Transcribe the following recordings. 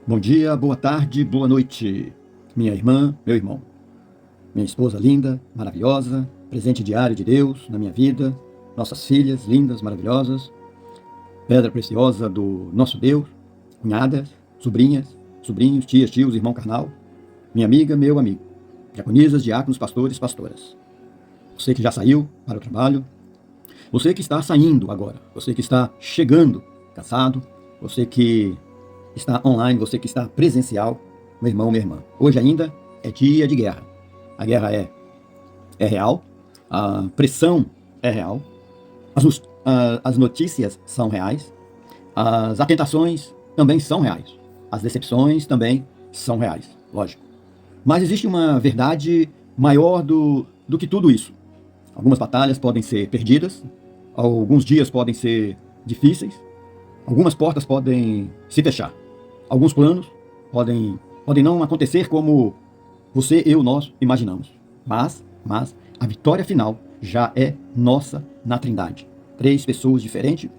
Bom dia, boa tarde, boa noite, minha irmã, meu irmão, minha esposa linda, maravilhosa, presente diário de Deus na minha vida, nossas filhas lindas, maravilhosas, pedra preciosa do nosso Deus, cunhadas, sobrinhas, sobrinhos, tias, tios, irmão carnal, minha amiga, meu amigo, diaconisas, diáconos, pastores, pastoras. Você que já saiu para o trabalho, você que está saindo agora, você que está chegando cansado, você que está online, você que está presencial, meu irmão, minha irmã. Hoje ainda é dia de guerra. A guerra é real, a pressão é real, as notícias são reais, as atentações também são reais, as decepções também são reais, lógico. Mas existe uma verdade maior do que tudo isso. Algumas batalhas podem ser perdidas, alguns dias podem ser difíceis, algumas portas podem se fechar. Alguns planos podem não acontecer como você, eu, nós imaginamos. Mas a vitória final já é nossa na Trindade. 3 pessoas diferentes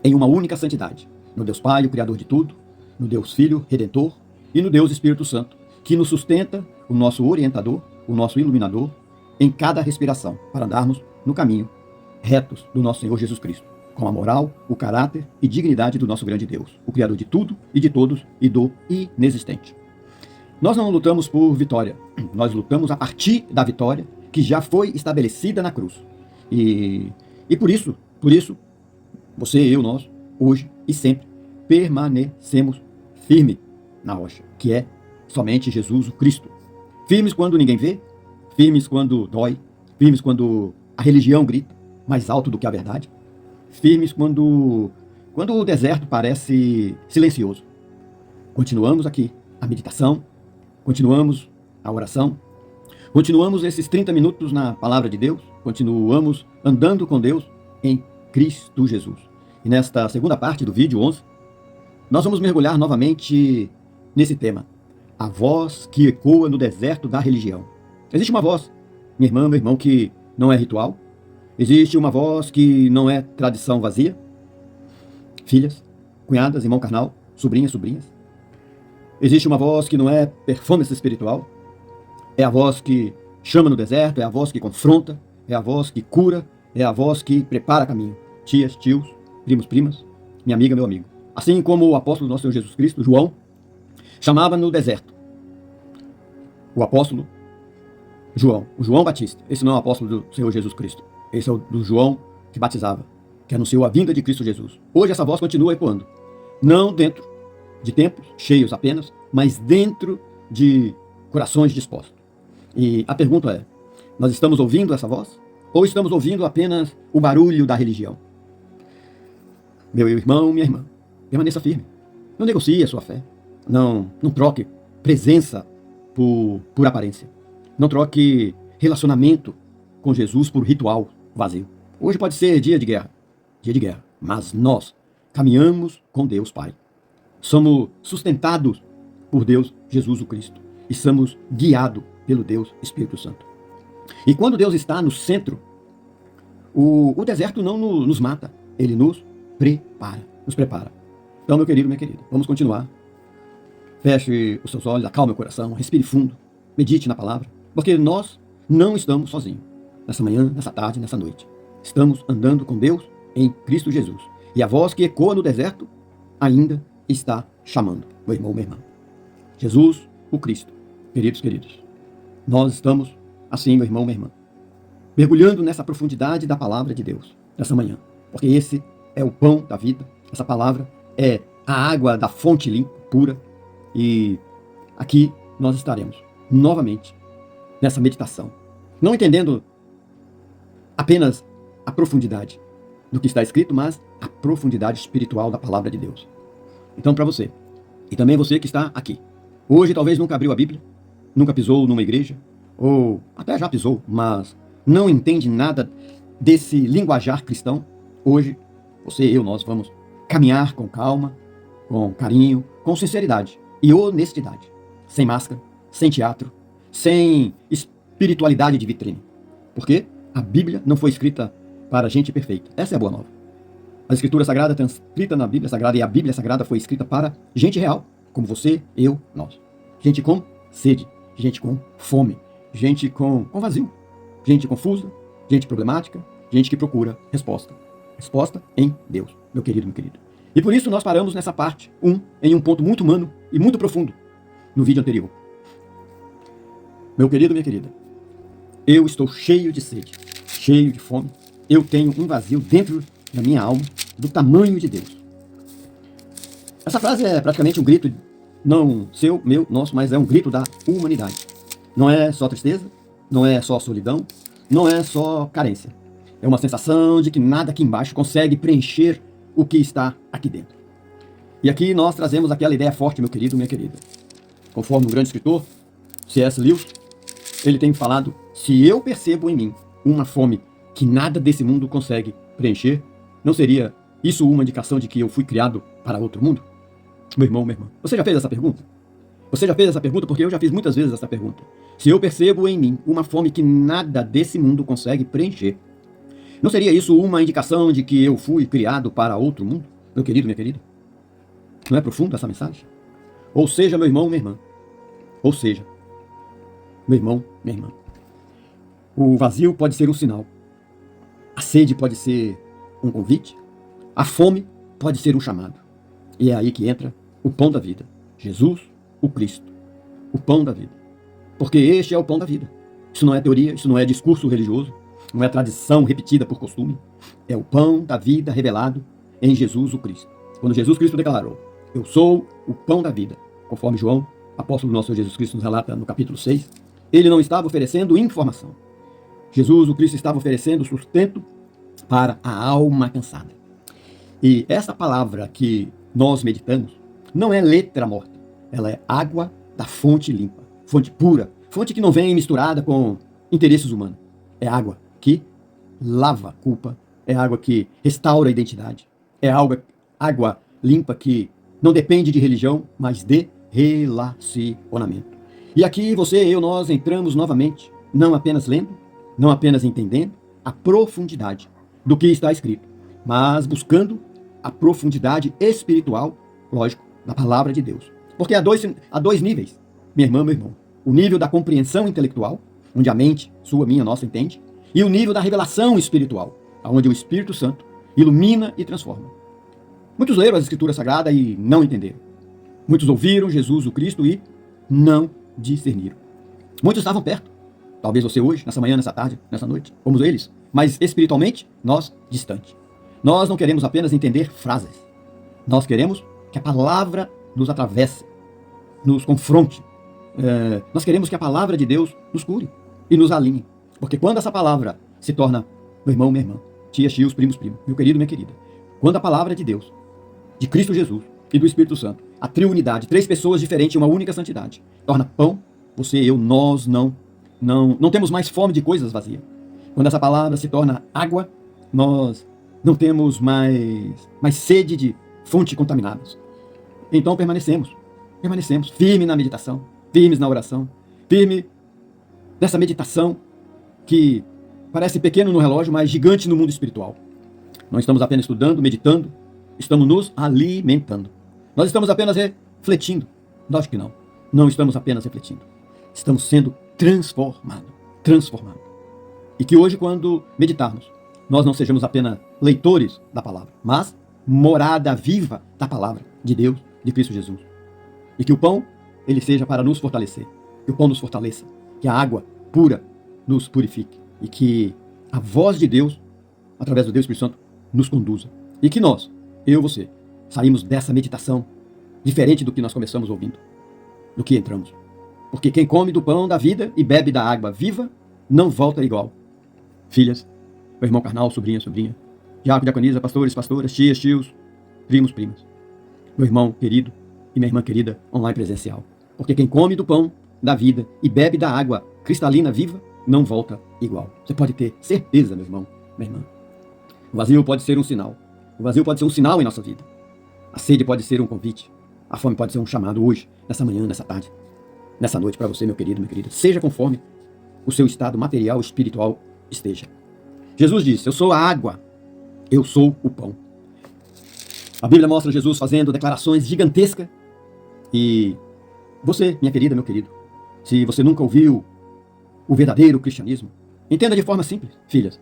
em uma única santidade. No Deus Pai, o Criador de tudo, no Deus Filho, Redentor, e no Deus Espírito Santo, que nos sustenta, o nosso orientador, o nosso iluminador, em cada respiração, para andarmos no caminho retos do nosso Senhor Jesus Cristo, com a moral, o caráter e dignidade do nosso grande Deus, o Criador de tudo e de todos e do inexistente. Nós não lutamos por vitória, nós lutamos a partir da vitória que já foi estabelecida na cruz. E por isso, você, eu, nós, hoje e sempre, permanecemos firmes na rocha, que é somente Jesus o Cristo. Firmes quando ninguém vê, firmes quando dói, firmes quando a religião grita mais alto do que a verdade, firmes quando o deserto parece silencioso. Continuamos aqui a meditação, continuamos a oração, continuamos esses 30 minutos na palavra de Deus, continuamos andando com Deus em Cristo Jesus. E nesta segunda parte do vídeo 11, nós vamos mergulhar novamente nesse tema, a voz que ecoa no deserto da religião. Existe uma voz, minha irmã, meu irmão, que não é ritual. Existe uma voz que não é tradição vazia. Filhas, cunhadas, irmão carnal, sobrinhas. Existe uma voz que não é performance espiritual. É a voz que chama no deserto, é a voz que confronta, é a voz que cura, é a voz que prepara caminho. Tias, tios, primos, primas, minha amiga, meu amigo. Assim como o apóstolo do nosso Senhor Jesus Cristo, João, chamava no deserto. O apóstolo João, o João Batista. Esse não é o apóstolo do Senhor Jesus Cristo. Esse é o do João que batizava, que anunciou a vinda de Cristo Jesus. Hoje essa voz continua ecoando. Não dentro de templos cheios apenas, mas dentro de corações dispostos. E a pergunta é, nós estamos ouvindo essa voz? Ou estamos ouvindo apenas o barulho da religião? Meu irmão, minha irmã, permaneça firme. Não negocie a sua fé. Não troque presença por aparência. Não troque relacionamento com Jesus por ritual vazio. Hoje pode ser dia de guerra, mas nós caminhamos com Deus Pai. Somos sustentados por Deus Jesus o Cristo e somos guiados pelo Deus Espírito Santo. E quando Deus está no centro, o deserto não nos mata, ele nos prepara. Então, meu querido, minha querida, vamos continuar. Feche os seus olhos, acalme o coração, respire fundo, medite na palavra, porque nós não estamos sozinhos. Nessa manhã, nessa tarde, nessa noite. Estamos andando com Deus em Cristo Jesus. E a voz que ecoa no deserto ainda está chamando, meu irmão, minha irmã. Jesus, o Cristo. Queridos, nós estamos assim, meu irmão, minha irmã, mergulhando nessa profundidade da palavra de Deus, nessa manhã. Porque esse é o pão da vida, essa palavra é a água da fonte limpa, pura. E aqui nós estaremos novamente nessa meditação. Não entendendo apenas a profundidade do que está escrito, mas a profundidade espiritual da palavra de Deus. Então, para você, e também você que está aqui, hoje talvez nunca abriu a Bíblia, nunca pisou numa igreja, ou até já pisou, mas não entende nada desse linguajar cristão, hoje, você, eu, nós vamos caminhar com calma, com carinho, com sinceridade e honestidade, sem máscara, sem teatro, sem espiritualidade de vitrine. Por quê? A Bíblia não foi escrita para gente perfeita. Essa é a boa nova. A Escritura Sagrada está escrita na Bíblia Sagrada e a Bíblia Sagrada foi escrita para gente real, como você, eu, nós. Gente com sede, gente com fome, gente com vazio, gente confusa, gente problemática, gente que procura resposta. Resposta em Deus, meu querido, meu querido. E por isso nós paramos nessa parte em um ponto muito humano e muito profundo no vídeo anterior. Meu querido, minha querida, eu estou cheio de sede, cheio de fome. Eu tenho um vazio dentro da minha alma do tamanho de Deus. Essa frase é praticamente um grito, não seu, meu, nosso, mas é um grito da humanidade. Não é só tristeza, não é só solidão, não é só carência. É uma sensação de que nada aqui embaixo consegue preencher o que está aqui dentro. E aqui nós trazemos aquela ideia forte, meu querido, minha querida. Conforme um grande escritor, C.S. Lewis, ele tem falado: se eu percebo em mim uma fome que nada desse mundo consegue preencher, não seria isso uma indicação de que eu fui criado para outro mundo? Meu irmão, minha irmã, você já fez essa pergunta? Você já fez essa pergunta? Porque eu já fiz muitas vezes essa pergunta. Se eu percebo em mim uma fome que nada desse mundo consegue preencher, não seria isso uma indicação de que eu fui criado para outro mundo? Meu querido, minha querida, não é profunda essa mensagem? Ou seja, meu irmão, minha irmã, ou seja, meu irmão, minha irmã, o vazio pode ser um sinal, a sede pode ser um convite, a fome pode ser um chamado. E é aí que entra o pão da vida, Jesus, o Cristo, o pão da vida. Porque este é o pão da vida. Isso não é teoria, isso não é discurso religioso, não é tradição repetida por costume. É o pão da vida revelado em Jesus, o Cristo. Quando Jesus Cristo declarou: eu sou o pão da vida, conforme João, apóstolo do nosso Senhor Jesus Cristo, nos relata no capítulo 6, ele não estava oferecendo informação. Jesus, o Cristo, estava oferecendo sustento para a alma cansada. E essa palavra que nós meditamos não é letra morta, ela é água da fonte limpa, fonte pura, fonte que não vem misturada com interesses humanos. É água que lava a culpa, é água que restaura a identidade, é água limpa que não depende de religião, mas de relacionamento. E aqui você e eu, nós entramos novamente, não apenas lendo, não apenas entendendo a profundidade do que está escrito, mas buscando a profundidade espiritual, lógico, da palavra de Deus. Porque há dois níveis, minha irmã, meu irmão. O nível da compreensão intelectual, onde a mente, sua, minha, nossa, entende, e o nível da revelação espiritual, onde o Espírito Santo ilumina e transforma. Muitos leram as Escrituras Sagradas e não entenderam. Muitos ouviram Jesus, o Cristo, e não discerniram. Muitos estavam perto. Talvez você hoje, nessa manhã, nessa tarde, nessa noite, como eles, mas espiritualmente, nós distante. Nós não queremos apenas entender frases. Nós queremos que a palavra nos atravesse, nos confronte. Nós queremos que a palavra de Deus nos cure e nos alinhe. Porque quando essa palavra se torna, meu irmão, minha irmã, tia, tios, primos, primo, meu querido, minha querida, quando a palavra de Deus, de Cristo Jesus e do Espírito Santo, a triunidade, três pessoas diferentes em uma única santidade, torna pão, você e eu, nós não temos mais fome de coisas vazias. Quando essa palavra se torna água, nós não temos mais sede de fontes contaminadas. Então permanecemos firmes na meditação, firmes na oração, firmes nessa meditação que parece pequeno no relógio, mas gigante no mundo espiritual. Não estamos apenas estudando, meditando, estamos nos alimentando. Nós estamos apenas refletindo. Lógico que não. Não estamos apenas refletindo. Estamos sendo transformados. E que hoje, quando meditarmos, nós não sejamos apenas leitores da palavra, mas morada viva da palavra de Deus, de Cristo Jesus. E que o pão, ele seja para nos fortalecer. Que o pão nos fortaleça. Que a água pura nos purifique. E que a voz de Deus, através do Deus Espírito Santo, nos conduza. E que nós, eu e você, saímos dessa meditação diferente do que nós começamos ouvindo, do que entramos. Porque quem come do pão da vida e bebe da água viva, não volta igual. Filhas, meu irmão carnal, sobrinha, diácono, diaconisa, pastores, pastoras, tias, tios, primos, primas. Meu irmão querido e minha irmã querida, online presencial. Porque quem come do pão da vida e bebe da água cristalina viva, não volta igual. Você pode ter certeza, meu irmão, minha irmã. O vazio pode ser um sinal. O vazio pode ser um sinal em nossa vida. A sede pode ser um convite. A fome pode ser um chamado hoje, nessa manhã, nessa tarde, nessa noite para você, meu querido, minha querida. Seja conforme o seu estado material, espiritual esteja. Jesus disse: eu sou a água, eu sou o pão. A Bíblia mostra Jesus fazendo declarações gigantescas E você, minha querida, meu querido, se você nunca ouviu o verdadeiro cristianismo, entenda de forma simples, filhas.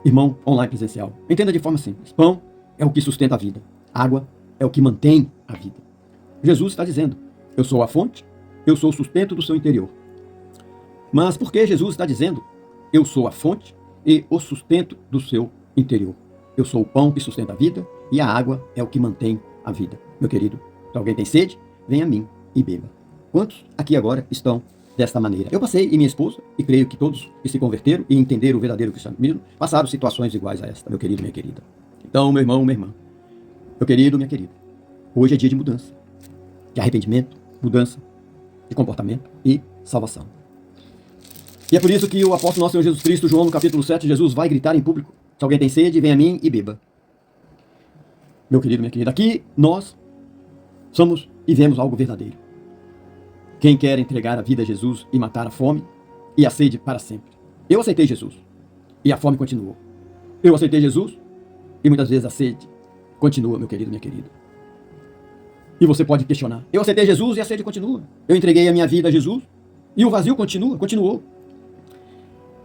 Irmão online presencial, entenda de forma simples. Pão é o que sustenta a vida. Água é o que mantém a vida. Jesus está dizendo, eu sou a fonte, eu sou o sustento do seu interior. Mas por que Jesus está dizendo, eu sou a fonte e o sustento do seu interior? Eu sou o pão que sustenta a vida e a água é o que mantém a vida. Meu querido, se alguém tem sede, venha a mim e beba. Quantos aqui agora estão desta maneira? Eu passei e minha esposa, e creio que todos que se converteram e entenderam o verdadeiro cristianismo, passaram situações iguais a esta, meu querido, minha querida. Então, meu irmão, minha irmã, meu querido, minha querida, hoje é dia de mudança, de arrependimento, mudança de comportamento e salvação. E é por isso que o apóstolo nosso Senhor Jesus Cristo, João no capítulo 7, Jesus vai gritar em público, se alguém tem sede, venha a mim e beba. Meu querido, minha querida, aqui nós somos e vemos algo verdadeiro. Quem quer entregar a vida a Jesus e matar a fome e a sede para sempre? Eu aceitei Jesus e a fome continuou. Eu aceitei Jesus e muitas vezes a sede continua, meu querido, minha querida. E você pode questionar. Eu aceitei Jesus e a sede continua. Eu entreguei a minha vida a Jesus e o vazio continuou.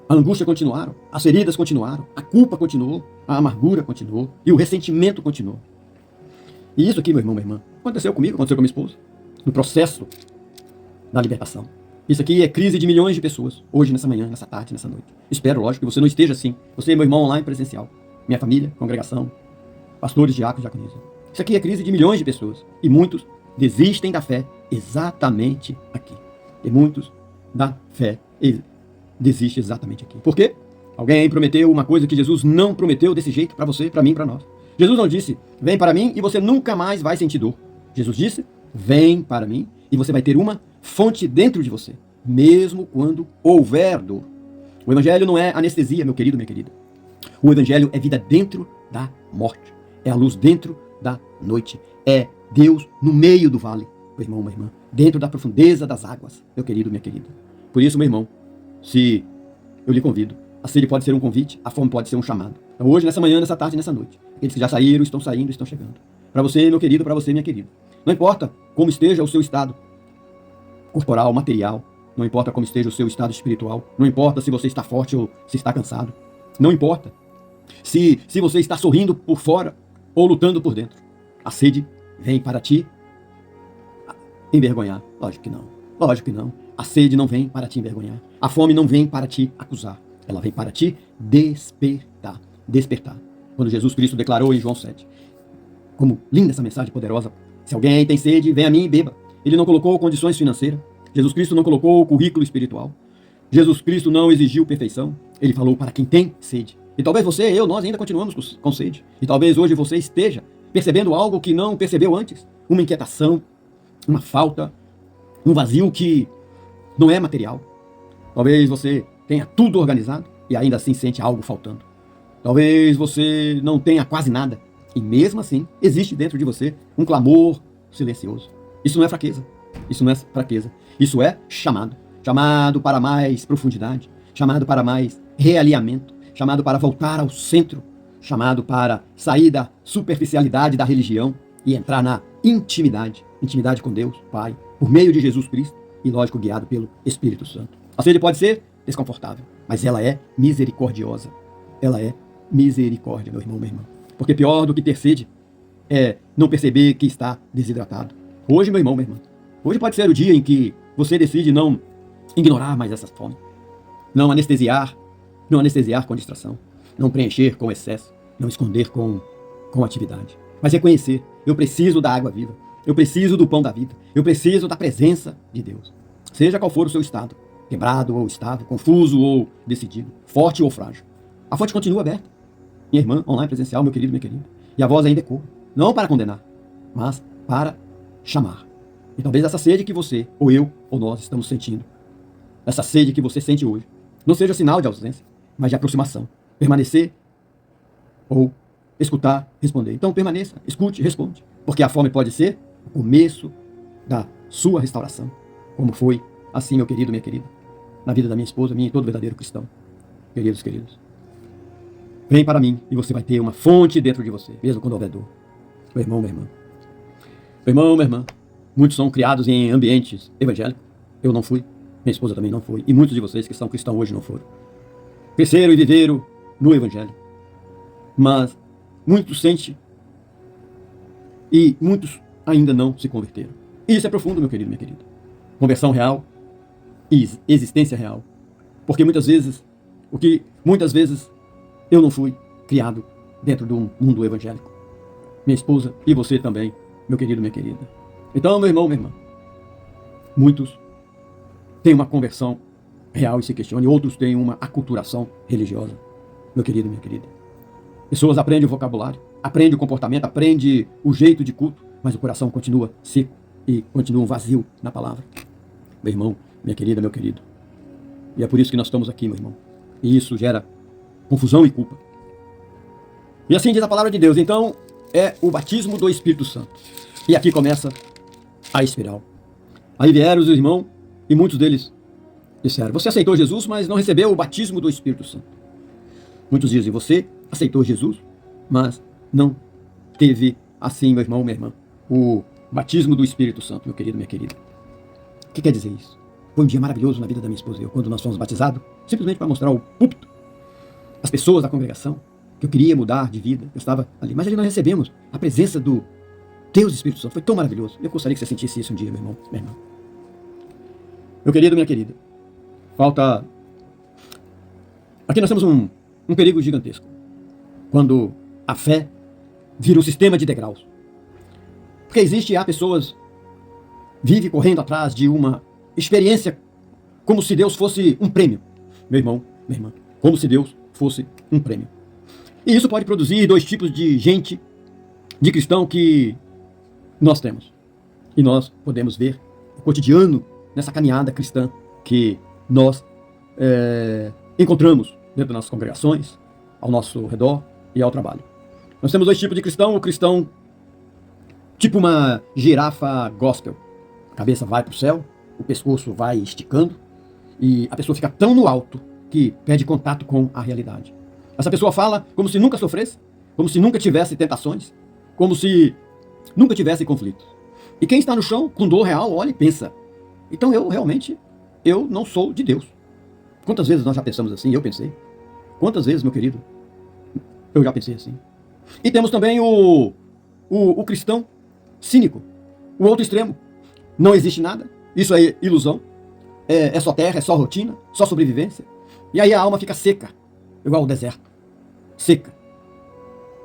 A angústia continuaram, as feridas continuaram, a culpa continuou, a amargura continuou e o ressentimento continuou. E isso aqui, meu irmão, minha irmã, aconteceu comigo, aconteceu com a minha esposa, no processo da libertação. Isso aqui é crise de milhões de pessoas, hoje, nessa manhã, nessa tarde, nessa noite. Espero, lógico, que você não esteja assim. Você, meu irmão online presencial, minha família, congregação, pastores, diáconos, diaconisas. Isso aqui é crise de milhões de pessoas. E muitos desistem da fé exatamente aqui. E muitos da fé desistem exatamente aqui. Por quê? Alguém prometeu uma coisa que Jesus não prometeu desse jeito para você, para mim, para nós. Jesus não disse, vem para mim e você nunca mais vai sentir dor. Jesus disse, vem para mim e você vai ter uma fonte dentro de você, mesmo quando houver dor. O evangelho não é anestesia, meu querido, minha querida. O evangelho é vida dentro da morte. É a luz dentro da noite. É Deus no meio do vale, meu irmão, minha irmã. Dentro da profundeza das águas, meu querido, minha querida. Por isso, meu irmão, se eu lhe convido, a sede pode ser um convite, a fome pode ser um chamado. Então hoje, nessa manhã, nessa tarde, nessa noite, aqueles que já saíram, estão saindo, estão chegando. Para você, meu querido, para você, minha querida. Não importa como esteja o seu estado corporal, material, não importa como esteja o seu estado espiritual, não importa se você está forte ou se está cansado, não importa se você está sorrindo por fora ou lutando por dentro. A sede vem para ti envergonhar. Lógico que não. Lógico que não. A sede não vem para te envergonhar. A fome não vem para te acusar. Ela vem para te despertar. Despertar. Quando Jesus Cristo declarou em João 7. Como linda essa mensagem poderosa. Se alguém tem sede, venha a mim e beba. Ele não colocou condições financeiras. Jesus Cristo não colocou currículo espiritual. Jesus Cristo não exigiu perfeição. Ele falou para quem tem sede. E talvez você e eu, nós ainda continuamos com sede. E talvez hoje você esteja percebendo algo que não percebeu antes. Uma inquietação, uma falta, um vazio que não é material. Talvez você tenha tudo organizado e ainda assim sente algo faltando. Talvez você não tenha quase nada e mesmo assim existe dentro de você um clamor silencioso. Isso não é fraqueza. Isso não é fraqueza. Isso é chamado. Chamado para mais profundidade. Chamado para mais realinhamento. Chamado para voltar ao centro. Chamado para sair da superficialidade da religião e entrar na intimidade. Intimidade com Deus, Pai, por meio de Jesus Cristo e, lógico, guiado pelo Espírito Santo. A sede pode ser desconfortável, mas ela é misericordiosa. Ela é misericórdia, meu irmão, minha irmã. Porque pior do que ter sede é não perceber que está desidratado. Hoje, meu irmão, minha irmã, hoje pode ser o dia em que você decide não ignorar mais essa fome, não anestesiar com distração, não preencher com excesso, não esconder com atividade, mas reconhecer, eu preciso da água viva, eu preciso do pão da vida, eu preciso da presença de Deus. Seja qual for o seu estado, quebrado ou estável, confuso ou decidido, forte ou frágil, a fonte continua aberta. Minha irmã, online presencial, meu querido, minha querida, e a voz ainda ecoa, não para condenar, mas para chamar. E talvez essa sede que você, ou eu, ou nós estamos sentindo, essa sede que você sente hoje, não seja sinal de ausência, mas de aproximação. Permanecer ou escutar, responder. Então permaneça, escute, responde. Porque a fome pode ser o começo da sua restauração. Como foi assim, meu querido, minha querida, na vida da minha esposa, minha e todo verdadeiro cristão. Queridos, queridos. Vem para mim e você vai ter uma fonte dentro de você, mesmo quando houver dor. Meu irmão, minha irmã. Meu irmão, minha irmã, muitos são criados em ambientes evangélicos. Eu não fui, minha esposa também não foi, e muitos de vocês que são cristãos hoje não foram. Cresceram e viveram no evangelho. Mas muitos sentem e muitos ainda não se converteram. E isso é profundo, meu querido, minha querida. Conversão real e existência real. Porque muitas vezes eu não fui criado dentro de um mundo evangélico. Minha esposa e você também, meu querido, minha querida. Então, meu irmão, minha irmã, muitos têm uma conversão real e se questionam, e outros têm uma aculturação religiosa. Meu querido, minha querida. Pessoas aprendem o vocabulário, aprendem o comportamento, aprendem o jeito de culto, mas o coração continua seco e continua vazio na palavra. Meu irmão, minha querida, meu querido. E é por isso que nós estamos aqui, meu irmão. E isso gera confusão e culpa. E assim diz a palavra de Deus. Então, é o batismo do Espírito Santo. E aqui começa a espiral. Aí vieram os irmãos e muitos deles disseram: você aceitou Jesus, mas não recebeu o batismo do Espírito Santo. Muitos dizem: você aceitou Jesus, mas não teve assim, meu irmão, minha irmã, o batismo do Espírito Santo, meu querido, minha querida. O que quer dizer isso? Foi um dia maravilhoso na vida da minha esposa e eu, quando nós fomos batizados, simplesmente para mostrar ao púlpito, as pessoas da congregação, que eu queria mudar de vida. Eu estava ali, mas ali nós recebemos a presença do Deus Espírito Santo. Foi tão maravilhoso. Eu gostaria que você sentisse isso um dia, meu irmão, minha irmã. Meu querido, minha querida, falta... Aqui nós temos um perigo gigantesco. Quando a fé vira um sistema de degraus. Porque há pessoas vivem correndo atrás de uma experiência como se Deus fosse um prêmio. Meu irmão, minha irmã, como se Deus fosse um prêmio. E isso pode produzir dois tipos de gente, de cristão que nós temos. E nós podemos ver o cotidiano nessa caminhada cristã que nós encontramos dentro das nossas congregações, ao nosso redor e ao trabalho. Nós temos dois tipos de cristão. O cristão tipo uma girafa gospel. A cabeça vai para o céu, o pescoço vai esticando e a pessoa fica tão no alto que perde contato com a realidade. Essa pessoa fala como se nunca sofresse, como se nunca tivesse tentações, como se nunca tivesse conflitos. E quem está no chão, com dor real, olha e pensa: então eu não sou de Deus. Quantas vezes nós já pensamos assim? Eu pensei. Quantas vezes, meu querido, eu já pensei assim. E temos também o cristão cínico, o outro extremo. Não existe nada, isso é ilusão, é só terra, é só rotina, só sobrevivência. E aí a alma fica seca, igual ao deserto. Seca.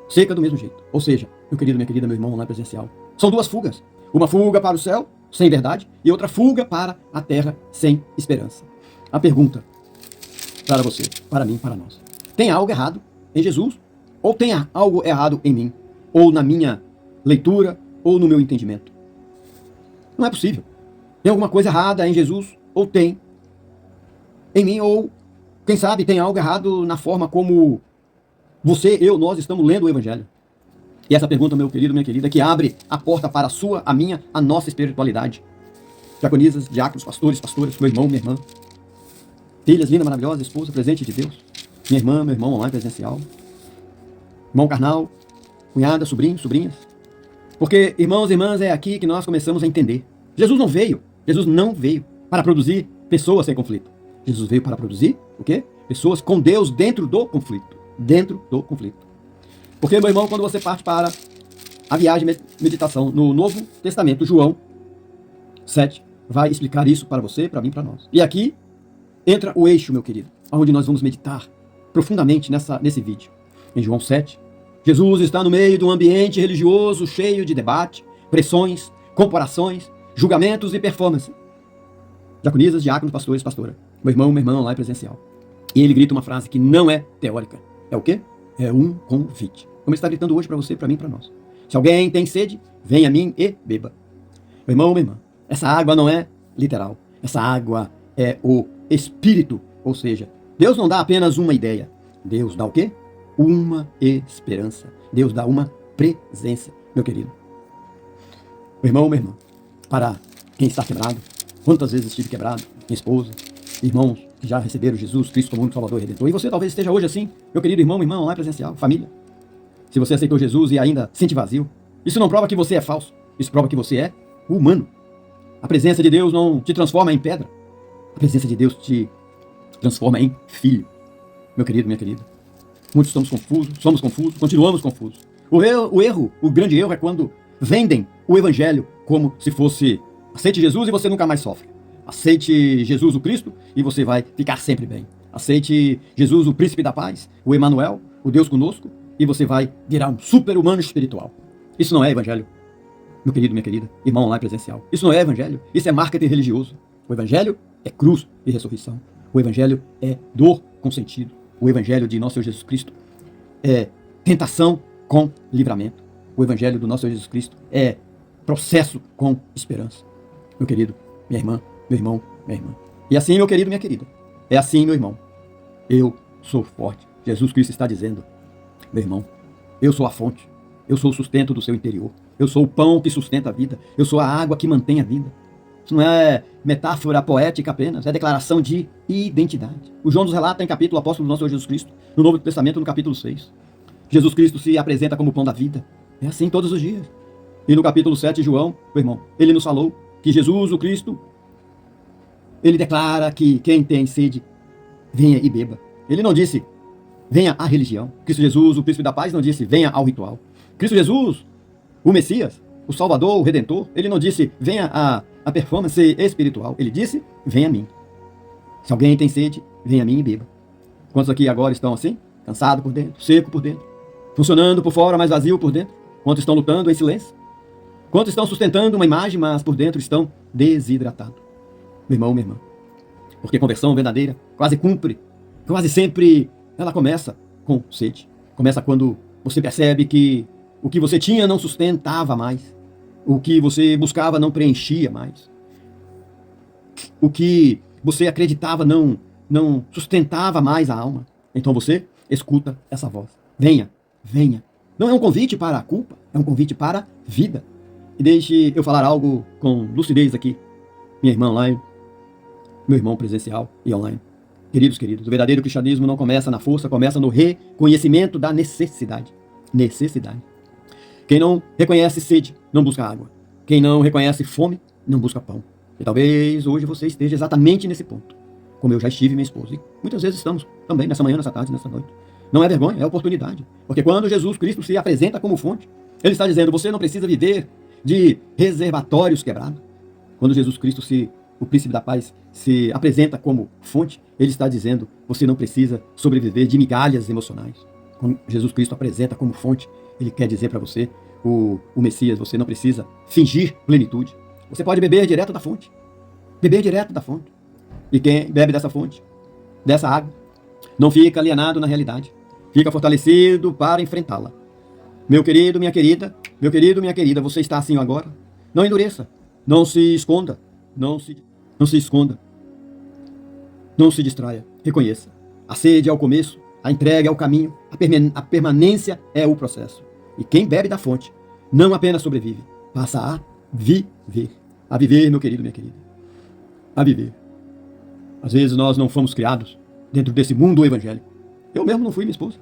Seca do mesmo jeito. Ou seja, meu querido, minha querida, meu irmão online presencial, são duas fugas. Uma fuga para o céu, sem verdade, e outra fuga para a terra, sem esperança. A pergunta para você, para mim, para nós: tem algo errado em Jesus? Ou tem algo errado em mim? Ou na minha leitura? Ou no meu entendimento? Não é possível. Tem alguma coisa errada em Jesus? Ou tem em mim? Ou, quem sabe, tem algo errado na forma como você, eu, nós estamos lendo o Evangelho? E essa pergunta, meu querido, minha querida, que abre a porta para a sua, a minha, a nossa espiritualidade. Diaconisas, diáconos, pastores, pastoras, meu irmão, minha irmã, filhas, linda, maravilhosa, esposa, presente de Deus, minha irmã, meu irmão online presencial, irmão carnal, cunhada, sobrinho, sobrinhas. Porque, irmãos e irmãs, é aqui que nós começamos a entender. Jesus não veio para produzir pessoas sem conflito. Jesus veio para produzir o quê? Pessoas com Deus dentro do conflito. Dentro do conflito. Porque, meu irmão, quando você parte para a viagem de meditação no Novo Testamento, João 7 vai explicar isso para você, para mim, para nós. E aqui entra o eixo, meu querido, onde nós vamos meditar profundamente nesse vídeo. Em João 7, Jesus está no meio de um ambiente religioso cheio de debate, pressões, comparações, julgamentos e performance. Diaconisas, diáconos, pastores, pastora. Meu irmão, minha irmã online presencial. E ele grita uma frase que não é teórica. É o quê? É um convite. Como ele está gritando hoje para você, para mim, para nós. Se alguém tem sede, venha a mim e beba. Meu irmão, minha irmã, essa água não é literal. Essa água é o Espírito. Ou seja, Deus não dá apenas uma ideia. Deus dá o quê? Uma esperança. Deus dá uma presença, meu querido. Meu irmão, minha irmã, para quem está quebrado, quantas vezes estive quebrado, minha esposa, irmãos que já receberam Jesus Cristo como único Salvador e Redentor. E você talvez esteja hoje assim, meu querido irmão, online presencial, família. Se você aceitou Jesus e ainda sente vazio, isso não prova que você é falso. Isso prova que você é humano. A presença de Deus não te transforma em pedra. A presença de Deus te transforma em filho. Meu querido, minha querida. Muitos somos confusos, continuamos confusos. O grande erro é quando vendem o evangelho como se fosse: aceite Jesus e você nunca mais sofre. Aceite Jesus o Cristo e você vai ficar sempre bem. Aceite Jesus o príncipe da paz, o Emanuel, o Deus conosco, e você vai virar um super-humano espiritual. Isso não é evangelho, meu querido, minha querida, irmão online presencial. Isso não é evangelho, isso é marketing religioso. O evangelho é cruz e ressurreição. O evangelho é dor com sentido. O evangelho de nosso Senhor Jesus Cristo é tentação com livramento. O evangelho do nosso Senhor Jesus Cristo é processo com esperança. Meu querido, minha irmã, meu irmão, minha irmã. E assim, meu querido, minha querida, é assim, meu irmão. Eu sou forte. Jesus Cristo está dizendo: meu irmão, eu sou a fonte. Eu sou o sustento do seu interior. Eu sou o pão que sustenta a vida. Eu sou a água que mantém a vida. Isso não é metáfora poética apenas, é declaração de identidade. O João nos relata em capítulo apóstolo do nosso Senhor Jesus Cristo, no Novo Testamento, no capítulo 6. Jesus Cristo se apresenta como o pão da vida. É assim todos os dias. E no capítulo 7, João, meu irmão, ele nos falou que Jesus, o Cristo, ele declara que quem tem sede, venha e beba. Ele não disse: venha à religião. Cristo Jesus, o príncipe da paz, não disse: venha ao ritual. Cristo Jesus, o Messias, o Salvador, o Redentor, ele não disse: venha à performance espiritual. Ele disse: venha a mim. Se alguém tem sede, venha a mim e beba. Quantos aqui agora estão assim? Cansado por dentro, seco por dentro, funcionando por fora, mas vazio por dentro? Quantos estão lutando em silêncio? Quantos estão sustentando uma imagem, mas por dentro estão desidratados? Meu irmão, minha irmã. Porque conversão verdadeira quase sempre ela começa com sede. Começa quando você percebe que o que você tinha não sustentava mais. O que você buscava não preenchia mais. O que você acreditava não sustentava mais a alma. Então você escuta essa voz: venha, venha. Não é um convite para a culpa, é um convite para a vida. E deixe eu falar algo com lucidez aqui, minha irmã online, meu irmão presencial e online. Queridos, o verdadeiro cristianismo não começa na força, começa no reconhecimento da necessidade. Necessidade. Quem não reconhece sede, não busca água. Quem não reconhece fome, não busca pão. E talvez hoje você esteja exatamente nesse ponto, como eu já estive, minha esposa. E muitas vezes estamos também, nessa manhã, nessa tarde, nessa noite. Não é vergonha, é oportunidade. Porque quando Jesus Cristo se apresenta como fonte, ele está dizendo: você não precisa viver de reservatórios quebrados. Quando Jesus Cristo, o príncipe da paz, se apresenta como fonte, ele está dizendo: você não precisa sobreviver de migalhas emocionais. Quando Jesus Cristo apresenta como fonte, ele quer dizer para você, o Messias, você não precisa fingir plenitude. Você pode beber direto da fonte. Beber direto da fonte. E quem bebe dessa fonte, dessa água, não fica alienado na realidade. Fica fortalecido para enfrentá-la. Meu querido, minha querida, você está assim agora? Não endureça. Não se esconda. Não se esconda. Não se distraia. Reconheça. A sede é o começo, a entrega é o caminho, a permanência é o processo. E quem bebe da fonte não apenas sobrevive, passa a viver. A viver, meu querido, minha querida. A viver. Às vezes nós não fomos criados dentro desse mundo evangélico. Eu mesmo não fui, minha esposa.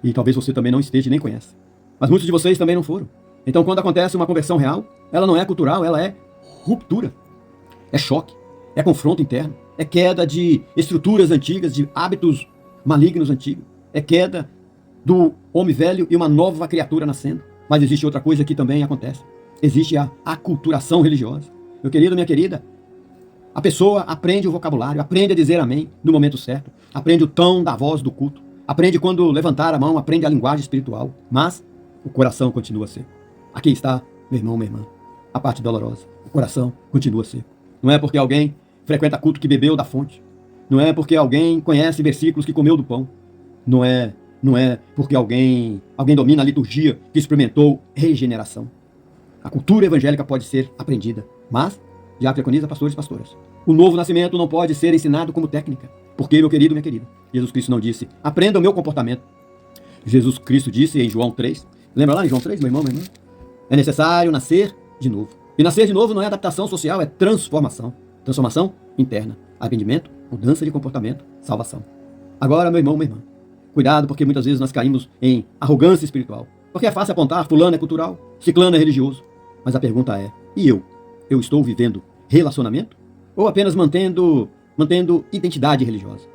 E talvez você também não esteja e nem conhece. Mas muitos de vocês também não foram. Então, quando acontece uma conversão real, ela não é cultural, ela é ruptura. É choque, é confronto interno, é queda de estruturas antigas, de hábitos malignos antigos. É queda do homem velho e uma nova criatura nascendo. Mas existe outra coisa que também acontece. Existe a aculturação religiosa. Meu querido, minha querida, a pessoa aprende o vocabulário, aprende a dizer amém no momento certo, aprende o tom da voz do culto, aprende quando levantar a mão, aprende a linguagem espiritual, mas o coração continua seco. Aqui está, meu irmão, minha irmã, a parte dolorosa. O coração continua seco. Não é porque alguém frequenta culto que bebeu da fonte. Não é porque alguém conhece versículos que comeu do pão. Não é porque alguém domina a liturgia que experimentou regeneração. A cultura evangélica pode ser aprendida, mas já preconiza pastores e pastoras. O novo nascimento não pode ser ensinado como técnica. Porque, meu querido, minha querida, Jesus Cristo não disse: aprenda o meu comportamento. Jesus Cristo disse em João 3, lembra lá em João 3, meu irmão, minha irmã? É necessário nascer de novo. E nascer de novo não é adaptação social, é transformação. Transformação interna. Arrependimento, mudança de comportamento, salvação. Agora, meu irmão, minha irmã, cuidado, porque muitas vezes nós caímos em arrogância espiritual. Porque é fácil apontar: fulano é cultural, ciclano é religioso. Mas a pergunta é, e eu? Eu estou vivendo relacionamento? Ou apenas mantendo identidade religiosa?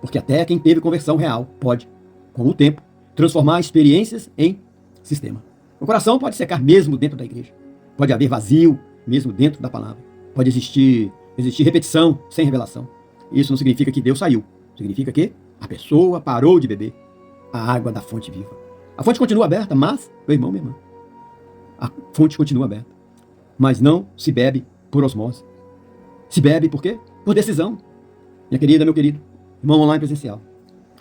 Porque até quem teve conversão real pode, com o tempo, transformar experiências em sistema. O coração pode secar mesmo dentro da igreja. Pode haver vazio mesmo dentro da palavra. Pode existir repetição sem revelação. Isso não significa que Deus saiu. Significa que a pessoa parou de beber a água da fonte viva. A fonte continua aberta, mas, meu irmão, minha irmã, a fonte continua aberta. Mas não se bebe por osmose. Se bebe por quê? Por decisão. Minha querida, meu querido, irmão online presencial.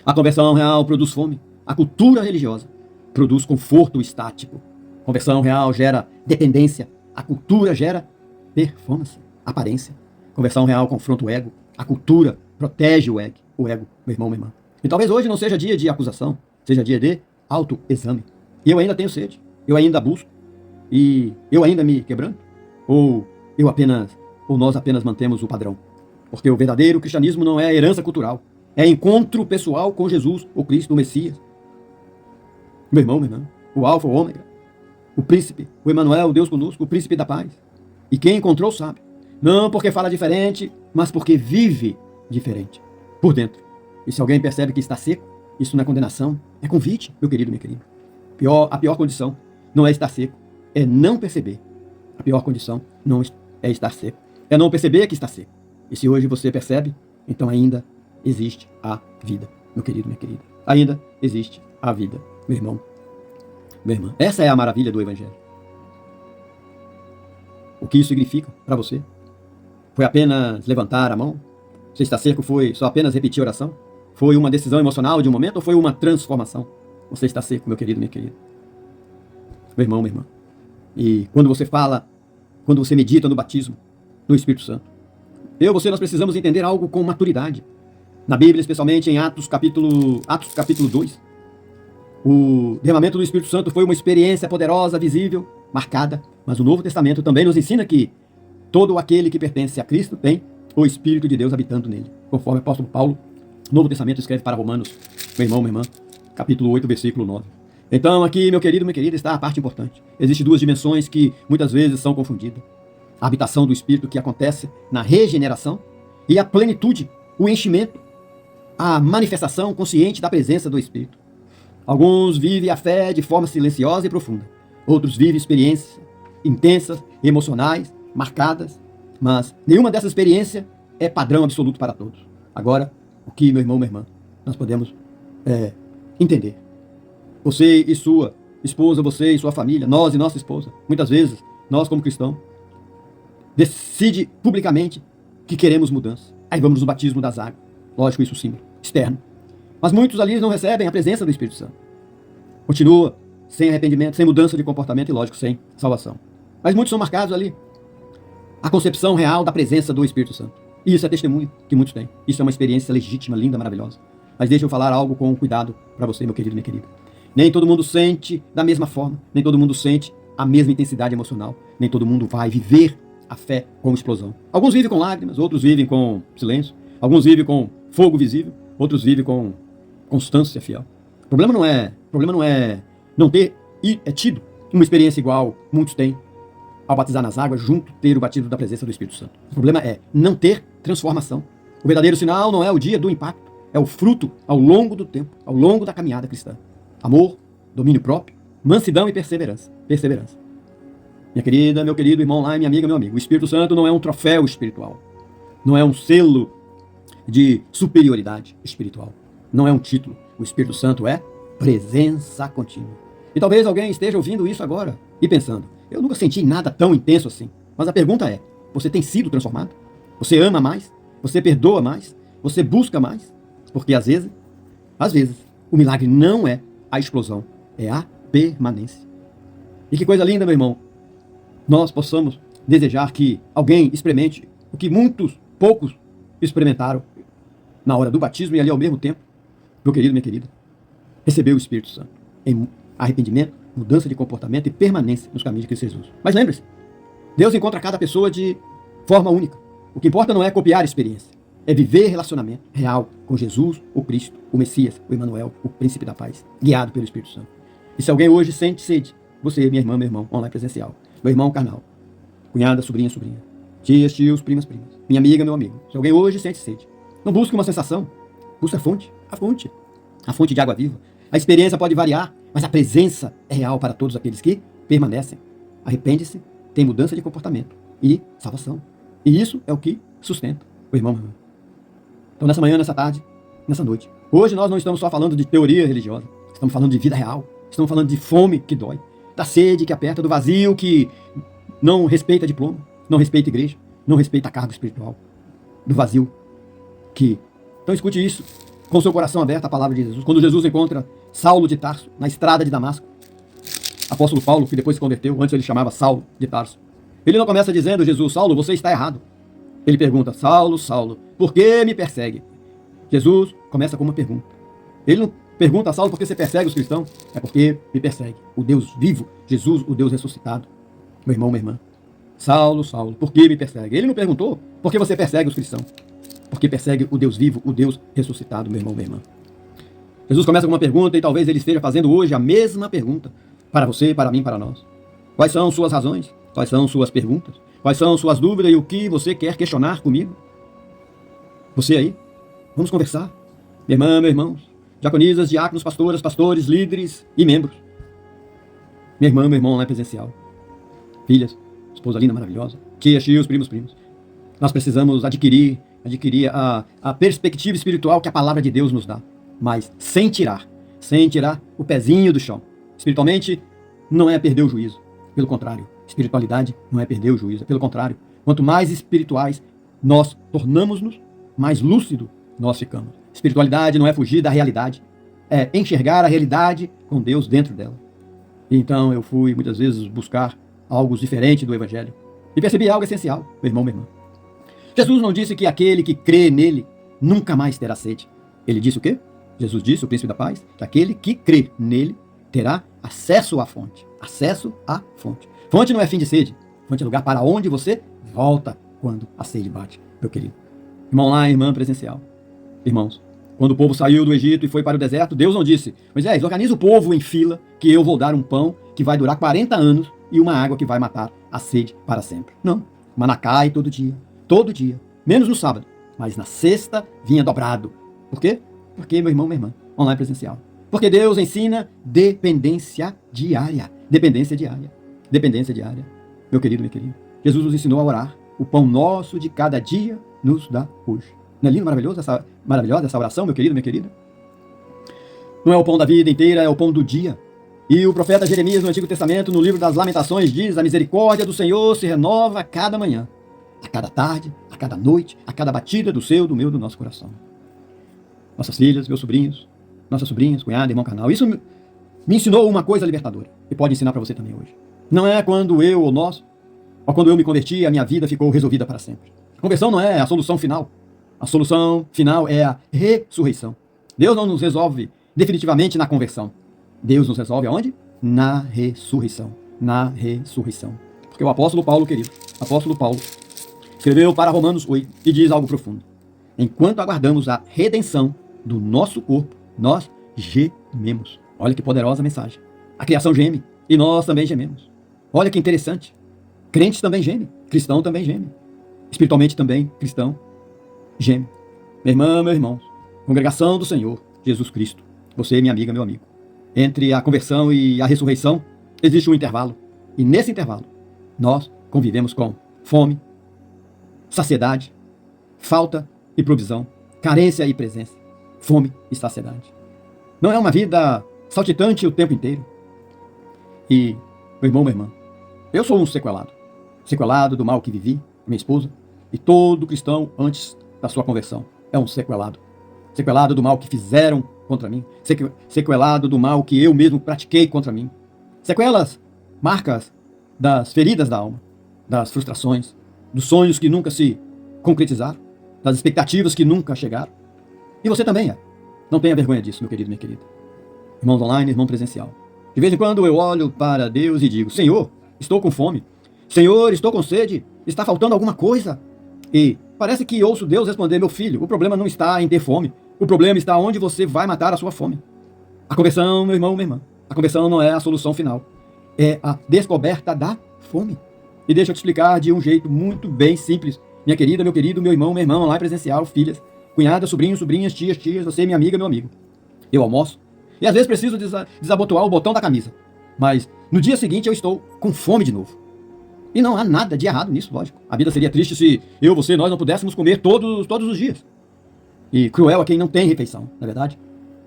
A conversão real produz fome. A cultura religiosa produz conforto estático. Conversão real gera dependência. A cultura gera performance, aparência. Conversão real confronta o ego. A cultura protege o ego, meu irmão, minha irmã. E talvez hoje não seja dia de acusação, seja dia de autoexame. E eu ainda tenho sede, eu ainda busco, e eu ainda me quebranto? Ou nós apenas mantemos o padrão? Porque o verdadeiro cristianismo não é herança cultural, é encontro pessoal com Jesus, o Cristo, o Messias. Meu irmão, minha irmã, o Alfa, o Ômega, o príncipe, o Emanuel, o Deus conosco, o príncipe da paz. E quem encontrou sabe. Não porque fala diferente, mas porque vive diferente, por dentro. E se alguém percebe que está seco, isso não é condenação, é convite, meu querido, minha querida. A pior condição não é estar seco, é não perceber. A pior condição não é estar seco, é não perceber que está seco. E se hoje você percebe, então ainda existe a vida, meu querido, minha querida. Ainda existe a vida, meu irmão, minha irmã. Essa é a maravilha do Evangelho. O que isso significa para você? Foi apenas levantar a mão? Você está seco, foi só apenas repetir a oração? Foi uma decisão emocional de um momento ou foi uma transformação? Você está seco, meu querido, minha querida. Meu irmão, minha irmã. E quando você fala, quando você medita no batismo, no Espírito Santo, nós precisamos entender algo com maturidade. Na Bíblia, especialmente em Atos capítulo 2, o derramamento do Espírito Santo foi uma experiência poderosa, visível, marcada, mas o Novo Testamento também nos ensina que todo aquele que pertence a Cristo tem o Espírito de Deus habitando nele. Conforme o apóstolo Paulo, o Novo Testamento escreve para Romanos, meu irmão, minha irmã, capítulo 8, versículo 9. Então aqui, meu querido, minha querida, está a parte importante. Existem duas dimensões que muitas vezes são confundidas. A habitação do Espírito que acontece na regeneração e a plenitude, o enchimento, a manifestação consciente da presença do Espírito. Alguns vivem a fé de forma silenciosa e profunda. Outros vivem experiências intensas, emocionais, marcadas, mas nenhuma dessas experiências é padrão absoluto para todos. Agora, o que, meu irmão, minha irmã, nós podemos entender. Você e sua esposa, você e sua família, nós e nossa esposa, muitas vezes, nós como cristãos, decide publicamente que queremos mudança. Aí vamos no batismo das águas. Lógico, isso sim, externo. Mas muitos ali não recebem a presença do Espírito Santo. Continua sem arrependimento, sem mudança de comportamento e, lógico, sem salvação. Mas muitos são marcados ali. A concepção real da presença do Espírito Santo. E isso é testemunho que muitos têm. Isso é uma experiência legítima, linda, maravilhosa. Mas deixa eu falar algo com cuidado para você, meu querido, minha querida. Nem todo mundo sente da mesma forma. Nem todo mundo sente a mesma intensidade emocional. Nem todo mundo vai viver a fé com explosão. Alguns vivem com lágrimas, outros vivem com silêncio. Alguns vivem com fogo visível, outros vivem com constância fiel. O problema não é não ter tido uma experiência igual muitos têm ao batizar nas águas, junto ter o batismo da presença do Espírito Santo. O problema é não ter transformação. O verdadeiro sinal não é o dia do impacto, é o fruto ao longo do tempo, ao longo da caminhada cristã. Amor, domínio próprio, mansidão e perseverança. Minha querida, meu querido irmão lá, minha amiga, meu amigo, o Espírito Santo não é um troféu espiritual. Não é um selo de superioridade espiritual. Não é um título. O Espírito Santo é presença contínua. E talvez alguém esteja ouvindo isso agora e pensando, eu nunca senti nada tão intenso assim. Mas a pergunta é, você tem sido transformado? Você ama mais? Você perdoa mais? Você busca mais? Porque às vezes, o milagre não é a explosão, é a permanência. E que coisa linda, meu irmão, nós possamos desejar que alguém experimente o que poucos experimentaram na hora do batismo e ali ao mesmo tempo, meu querido, minha querida, recebeu o Espírito Santo em arrependimento, mudança de comportamento e permanência nos caminhos de Cristo Jesus. Mas lembre-se, Deus encontra cada pessoa de forma única. O que importa não é copiar a experiência, é viver relacionamento real com Jesus, o Cristo, o Messias, o Emanuel, o Príncipe da Paz, guiado pelo Espírito Santo. E se alguém hoje sente sede, você, minha irmã, meu irmão, online presencial, meu irmão carnal, cunhada, sobrinha, sobrinha, tias, tios, primas, primas, minha amiga, meu amigo. Se alguém hoje sente sede, não busque uma sensação, busque a fonte, a fonte de água viva. A experiência pode variar, mas a presença é real para todos aqueles que permanecem. Arrepende-se, tem mudança de comportamento e salvação. E isso é o que sustenta o irmão, meu irmão. Então, nessa manhã, nessa tarde, nessa noite, hoje nós não estamos só falando de teoria religiosa, estamos falando de vida real, estamos falando de fome que dói, da sede que aperta, do vazio que não respeita diploma, não respeita igreja, não respeita cargo espiritual, do vazio que... Então escute isso, com seu coração aberto à palavra de Jesus. Quando Jesus encontra Saulo de Tarso, na estrada de Damasco, apóstolo Paulo, que depois se converteu, antes ele chamava Saulo de Tarso, ele não começa dizendo, Jesus, Saulo, você está errado. Ele pergunta, Saulo, Saulo, por que me persegue? Jesus começa com uma pergunta. Ele não pergunta a Saulo por que você persegue os cristãos, é porque me persegue o Deus vivo, Jesus, o Deus ressuscitado. Meu irmão, minha irmã, Saulo, Saulo, por que me persegue? Ele não perguntou por que você persegue os cristãos, porque persegue o Deus vivo, o Deus ressuscitado, meu irmão, minha irmã. Jesus começa com uma pergunta e talvez ele esteja fazendo hoje a mesma pergunta para você, para mim, para nós. Quais são suas razões? Quais são suas perguntas? Quais são suas dúvidas e o que você quer questionar comigo? Você aí? Vamos conversar. Minha irmã, meus irmãos, diaconisas, diáconos, pastoras, pastores, líderes e membros. Minha irmã, meu irmão, lá é presencial. Filhas, esposa linda, maravilhosa. Tias, tios, primos, primos. Nós precisamos adquirir a perspectiva espiritual que a palavra de Deus nos dá. Mas sem tirar o pezinho do chão. Espiritualmente, não é perder o juízo. Pelo contrário, espiritualidade não é perder o juízo. Pelo contrário, quanto mais espirituais nós tornamos-nos, mais lúcido nós ficamos. Espiritualidade não é fugir da realidade, é enxergar a realidade com Deus dentro dela. Então eu fui muitas vezes buscar algo diferente do Evangelho e percebi algo essencial, meu irmão, minha irmã. Jesus não disse que aquele que crê nele nunca mais terá sede. Ele disse o quê? Jesus disse, o príncipe da paz, que aquele que crê nele terá acesso à fonte. Acesso à fonte. Fonte não é fim de sede. Fonte é lugar para onde você volta quando a sede bate, meu querido. Irmão lá, irmã presencial. Irmãos, quando o povo saiu do Egito e foi para o deserto, Deus não disse, Moisés, organiza o povo em fila que eu vou dar um pão que vai durar 40 anos e uma água que vai matar a sede para sempre. Não. Maná cai todo dia, menos no sábado, mas na sexta vinha dobrado. Por quê? Porque, meu irmão, minha irmã, online presencial. Porque Deus ensina dependência diária. Dependência diária. Dependência diária. Meu querido, minha querida. Jesus nos ensinou a orar. O pão nosso de cada dia nos dá hoje. Não é lindo, maravilhosa essa oração, meu querido, minha querida? Não é o pão da vida inteira, é o pão do dia. E o profeta Jeremias, no Antigo Testamento, no livro das Lamentações, diz, a misericórdia do Senhor se renova a cada manhã, a cada tarde, a cada noite, a cada batida do seu, do meu, do nosso coração. Nossas filhas, meus sobrinhos, nossas sobrinhas, cunhada, irmão carnal. Isso me ensinou uma coisa libertadora. E pode ensinar para você também hoje. Não é quando eu ou nós, ou quando eu me converti, a minha vida ficou resolvida para sempre. A conversão não é a solução final. A solução final é a ressurreição. Deus não nos resolve definitivamente na conversão. Deus nos resolve aonde? Na ressurreição. Na ressurreição. Porque o apóstolo Paulo, querido, apóstolo Paulo, escreveu para Romanos 8 e diz algo profundo. Enquanto aguardamos a redenção do nosso corpo, nós gememos. Olha que poderosa mensagem. A criação geme e nós também gememos. Olha que interessante. Crentes também gemem, cristão também geme. Espiritualmente também, cristão geme. Minha irmã, meus irmãos, congregação do Senhor Jesus Cristo, você, minha amiga, meu amigo. Entre a conversão e a ressurreição existe um intervalo. E nesse intervalo, nós convivemos com fome, saciedade, falta e provisão, carência e presença, fome e saciedade. Não é uma vida saltitante o tempo inteiro. E, meu irmão, minha irmã, eu sou um sequelado do mal que vivi, minha esposa, e todo cristão antes da sua conversão é um sequelado do mal que fizeram contra mim, sequelado do mal que eu mesmo pratiquei contra mim. Sequelas, marcas das feridas da alma, das frustrações, dos sonhos que nunca se concretizaram, das expectativas que nunca chegaram. E você também é. Não tenha vergonha disso, meu querido, minha querida. Irmãos online, irmão presencial. De vez em quando eu olho para Deus e digo, Senhor, estou com fome. Senhor, estou com sede. Está faltando alguma coisa. E parece que ouço Deus responder, meu filho, o problema não está em ter fome. O problema está onde você vai matar a sua fome. A conversão, meu irmão, minha irmã, a conversão não é a solução final. É a descoberta da Fome. E deixa eu te explicar de um jeito muito bem simples. Minha querida, meu querido, meu irmão, online presencial, filhas, cunhadas, sobrinhos, sobrinhas, tias, você, minha amiga, meu amigo. Eu almoço. E às vezes preciso desabotoar o botão da camisa. Mas no dia seguinte eu estou com fome de novo. E não há nada de errado nisso, lógico. A vida seria triste se eu, você, nós não pudéssemos comer todos os dias. E cruel é quem não tem refeição, na verdade.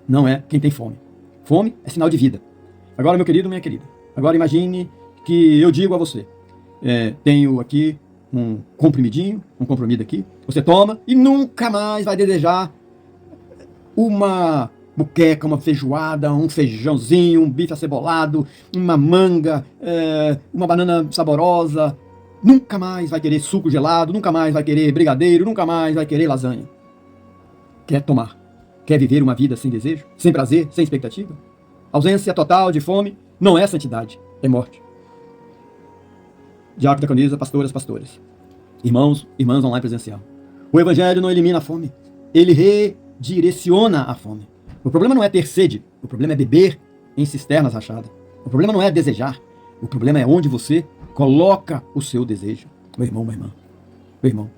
Não é quem tem fome. Fome é sinal de vida. Agora, meu querido, minha querida. Agora imagine que eu digo a você. Tenho aqui um comprimidinho, um comprimido aqui. Você toma e nunca mais vai desejar uma muqueca, uma feijoada, um feijãozinho, um bife acebolado, uma manga, uma banana saborosa. Nunca mais vai querer suco gelado, nunca mais vai querer brigadeiro, nunca mais vai querer lasanha. Quer tomar? Quer viver uma vida sem desejo, sem prazer, sem expectativa? Ausência total de fome não é santidade, é morte. Diácono da Camisa, pastoras, pastores. Irmãos, irmãs online presencial. O evangelho não elimina a fome, ele redireciona a fome. O problema não é ter sede, o problema é beber em cisternas rachadas. O problema não é desejar, o problema é onde você coloca o seu desejo. Meu irmão, minha irmã, meu irmão.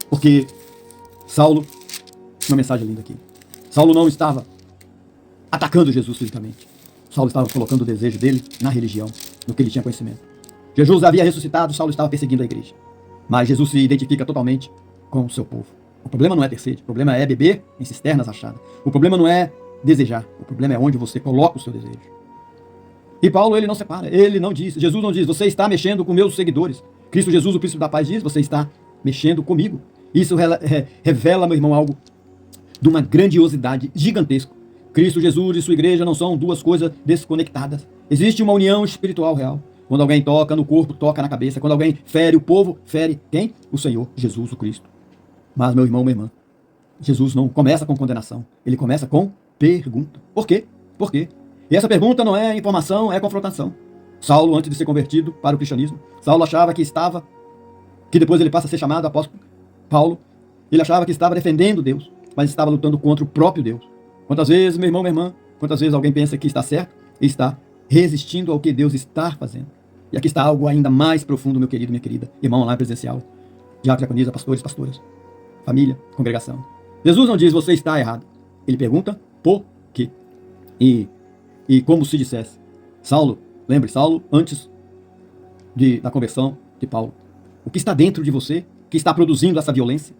Porque Saulo, uma mensagem linda aqui. Saulo não estava atacando Jesus fisicamente. Saulo estava colocando o desejo dele na religião, no que ele tinha conhecimento. Jesus havia ressuscitado, Saulo estava perseguindo a igreja. Mas Jesus se identifica totalmente com o seu povo. O problema não é ter sede, o problema é beber em cisternas rachadas. O problema não é desejar, o problema é onde você coloca o seu desejo. E Paulo, ele não separa, ele não diz, Jesus não diz, você está mexendo com meus seguidores. Cristo Jesus, o príncipe da paz, diz, você está mexendo comigo. Isso revela, meu irmão, algo de uma grandiosidade gigantesca. Cristo Jesus e sua igreja não são duas coisas desconectadas. Existe uma união espiritual real. Quando alguém toca no corpo, toca na cabeça. Quando alguém fere o povo, fere quem? O Senhor, Jesus, o Cristo. Mas, meu irmão, minha irmã, Jesus não começa com condenação. Ele começa com pergunta. Por quê? Por quê? E essa pergunta não é informação, é confrontação. Saulo, antes de ser convertido para o cristianismo, Saulo achava que depois ele passa a ser chamado apóstolo Paulo, ele achava que estava defendendo Deus, mas estava lutando contra o próprio Deus. Quantas vezes, meu irmão, minha irmã, quantas vezes alguém pensa que está certo e está resistindo ao que Deus está fazendo. E aqui está algo ainda mais profundo, meu querido, minha querida, irmão online presencial, diácono, diaconisa, pastores, pastoras, família, congregação. Jesus não diz, você está errado. Ele pergunta, por quê? E como se dissesse, Saulo, lembre, Saulo, antes da conversão de Paulo, o que está dentro de você, que está produzindo essa violência?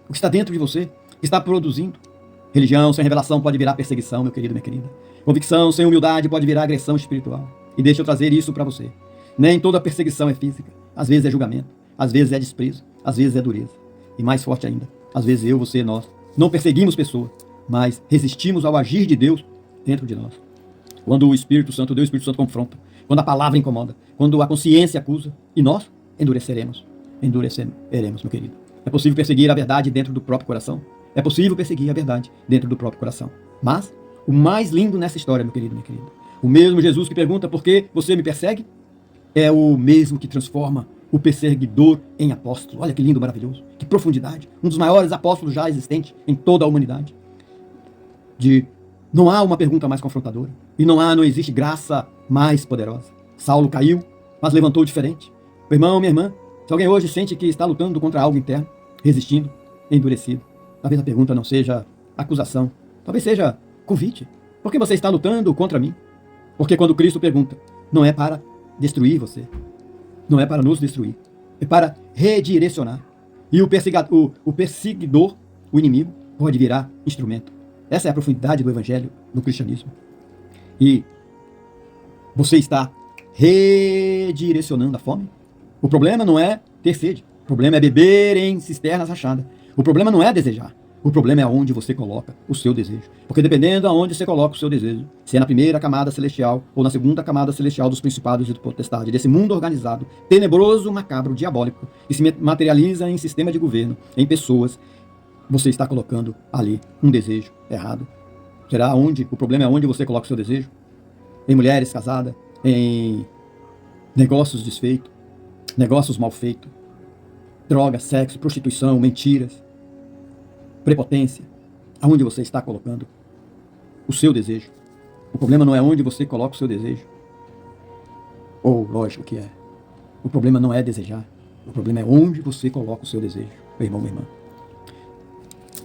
O que está dentro de você, que está produzindo? Religião sem revelação pode virar perseguição, meu querido, minha querida. Convicção sem humildade pode virar agressão espiritual. E deixa eu trazer isso para você. Nem toda perseguição é física. Às vezes é julgamento, às vezes é desprezo, às vezes é dureza. E mais forte ainda, às vezes eu, você, nós, não perseguimos pessoas, mas resistimos ao agir de Deus dentro de nós. Quando o Espírito Santo, Deus, o Espírito Santo confronta, quando a palavra incomoda, quando a consciência acusa, e nós endureceremos, meu querido. É possível perseguir a verdade dentro do próprio coração? É possível perseguir a verdade dentro do próprio coração. Mas o mais lindo nessa história, meu querido, minha querida, o mesmo Jesus que pergunta por que você me persegue, é o mesmo que transforma o perseguidor em apóstolo. Olha que lindo, maravilhoso, que profundidade. Um dos maiores apóstolos já existentes em toda a humanidade. Não há uma pergunta mais confrontadora. E não existe graça mais poderosa. Saulo caiu, mas levantou diferente. Meu irmão, minha irmã, se alguém hoje sente que está lutando contra algo interno, resistindo, endurecido, talvez a pergunta não seja acusação, talvez seja convite. Por que você está lutando contra mim? Porque quando Cristo pergunta, não é para destruir você, não é para nos destruir, é para redirecionar. E o perseguidor, o inimigo, pode virar instrumento. Essa é a profundidade do evangelho no cristianismo. E você está redirecionando a fome? O problema não é ter sede, o problema é beber em cisternas rachadas. O problema não é desejar, o problema é aonde você coloca o seu desejo. Porque dependendo aonde você coloca o seu desejo, se é na primeira camada celestial ou na segunda camada celestial dos principados e do potestade, desse mundo organizado, tenebroso, macabro, diabólico, que se materializa em sistema de governo, em pessoas, você está colocando ali um desejo errado. Será onde? O problema é onde você coloca o seu desejo? Em mulheres casadas, em negócios desfeitos, negócios mal feitos, droga, sexo, prostituição, mentiras, prepotência. Aonde você está colocando o seu desejo? O problema não é onde você coloca o seu desejo. Ou, lógico que é. O problema não é desejar. O problema é onde você coloca o seu desejo, meu irmão, minha irmã.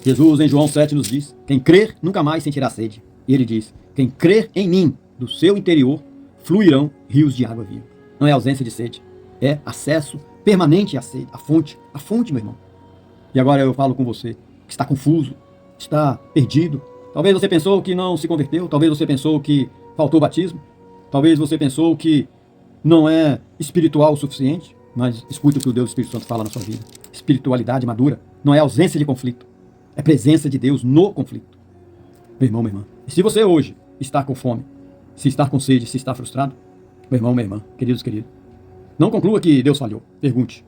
Jesus, em João 7, nos diz: quem crer nunca mais sentirá sede. E ele diz: quem crer em mim, do seu interior fluirão rios de água viva. Não é ausência de sede, é acesso permanente à sede, à fonte, meu irmão. E agora eu falo com você que está confuso, está perdido. Talvez você pensou que não se converteu, talvez você pensou que faltou batismo, talvez você pensou que não é espiritual o suficiente, mas escute o que o Deus Espírito Santo fala na sua vida. Espiritualidade madura não é ausência de conflito, é presença de Deus no conflito. Meu irmão, minha irmã, e se você hoje está com fome, se está com sede, se está frustrado, meu irmão, minha irmã, queridos, não conclua que Deus falhou. Pergunte.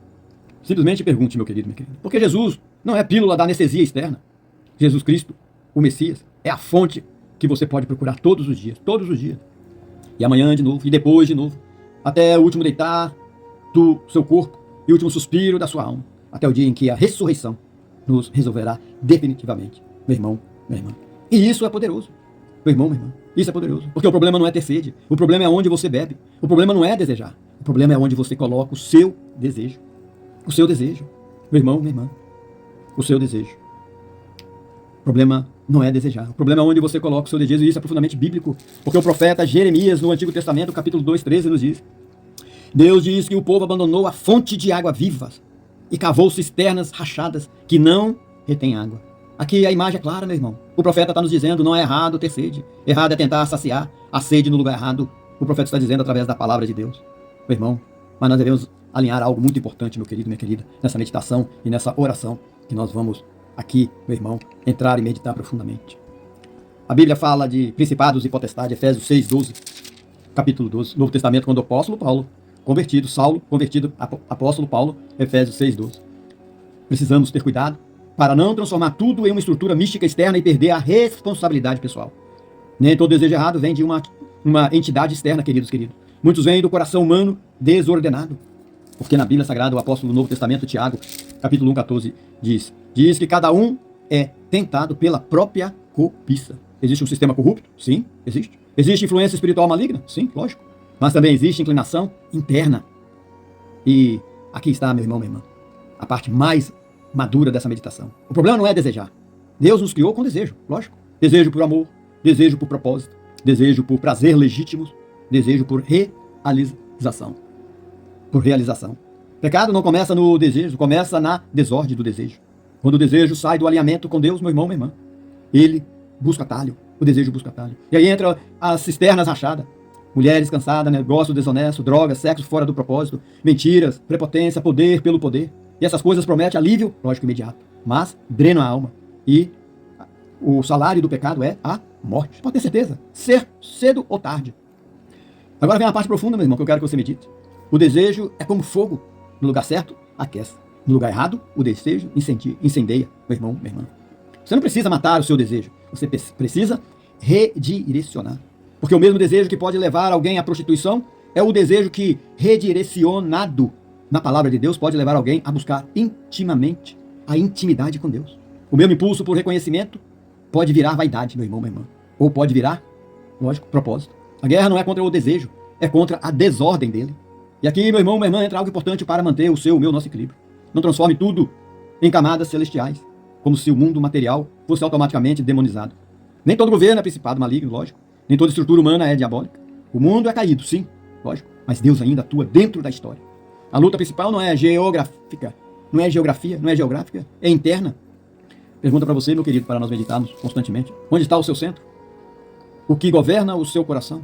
Simplesmente pergunte, meu querido, minha querida. Porque Jesus não é pílula da anestesia externa. Jesus Cristo, o Messias, é a fonte que você pode procurar todos os dias. Todos os dias. E amanhã de novo, e depois de novo. Até o último deitar do seu corpo e o último suspiro da sua alma. Até o dia em que a ressurreição nos resolverá definitivamente. Meu irmão, minha irmã. E isso é poderoso. Meu irmão, minha irmã. Isso é poderoso. Porque o problema não é ter sede. O problema é onde você bebe. O problema não é desejar. O problema é onde você coloca o seu desejo. O seu desejo. Meu irmão, minha irmã. O seu desejo. O problema não é desejar. O problema é onde você coloca o seu desejo. E isso é profundamente bíblico. Porque o profeta Jeremias, no Antigo Testamento, capítulo 2, 13, nos diz: Deus diz que o povo abandonou a fonte de água viva e cavou cisternas rachadas que não retêm água. Aqui a imagem é clara, meu irmão. O profeta está nos dizendo: não é errado ter sede. Errado é tentar saciar a sede no lugar errado. O profeta está dizendo através da palavra de Deus. Meu irmão, mas nós devemos alinhar algo muito importante, meu querido, minha querida, nessa meditação e nessa oração que nós vamos aqui, meu irmão, entrar e meditar profundamente. A Bíblia fala de principados e potestades, Efésios 6, 12, capítulo 12, Novo Testamento, quando o apóstolo Paulo, Saulo, apóstolo Paulo, Efésios 6, 12. Precisamos ter cuidado para não transformar tudo em uma estrutura mística externa e perder a responsabilidade pessoal. Nem todo desejo errado vem de uma entidade externa, queridos. Muitos vêm do coração humano desordenado. Porque na Bíblia Sagrada, o apóstolo do Novo Testamento, Tiago, capítulo 1, 14, diz que cada um é tentado pela própria cobiça. Existe um sistema corrupto? Sim, existe. Existe influência espiritual maligna? Sim, lógico. Mas também existe inclinação interna. E aqui está, meu irmão, minha irmã, a parte mais madura dessa meditação. O problema não é desejar. Deus nos criou com desejo, lógico. Desejo por amor, desejo por propósito, desejo por prazer legítimos, desejo por realização. Pecado não começa no desejo, começa na desordem do desejo. Quando o desejo sai do alinhamento com Deus, meu irmão, minha irmã, ele busca atalho, o desejo busca atalho. E aí entra as cisternas rachadas, mulheres cansadas, negócio desonesto, drogas, sexo fora do propósito, mentiras, prepotência, poder pelo poder. E essas coisas prometem alívio, lógico, imediato, mas drenam a alma. E o salário do pecado é a morte. Pode ter certeza, cedo ou tarde. Agora vem a parte profunda, meu irmão, que eu quero que você medite. O desejo é como fogo. No lugar certo, aquece. No lugar errado, o desejo incendeia. Meu irmão, minha irmã. Você não precisa matar o seu desejo. Você precisa redirecionar. Porque o mesmo desejo que pode levar alguém à prostituição é o desejo que, redirecionado na palavra de Deus, pode levar alguém a buscar intimamente a intimidade com Deus. O mesmo impulso por reconhecimento pode virar vaidade, meu irmão, minha irmã. Ou pode virar, lógico, propósito. A guerra não é contra o desejo, é contra a desordem dele. E aqui, meu irmão, minha irmã, entra algo importante para manter o meu nosso equilíbrio. Não transforme tudo em camadas celestiais, como se o mundo material fosse automaticamente demonizado. Nem todo governo é principado maligno, lógico. Nem toda estrutura humana é diabólica. O mundo é caído, sim, lógico. Mas Deus ainda atua dentro da história. A luta principal não é geográfica, não é geográfica, é interna. Pergunta para você, meu querido, para nós meditarmos constantemente. Onde está o seu centro? O que governa o seu coração?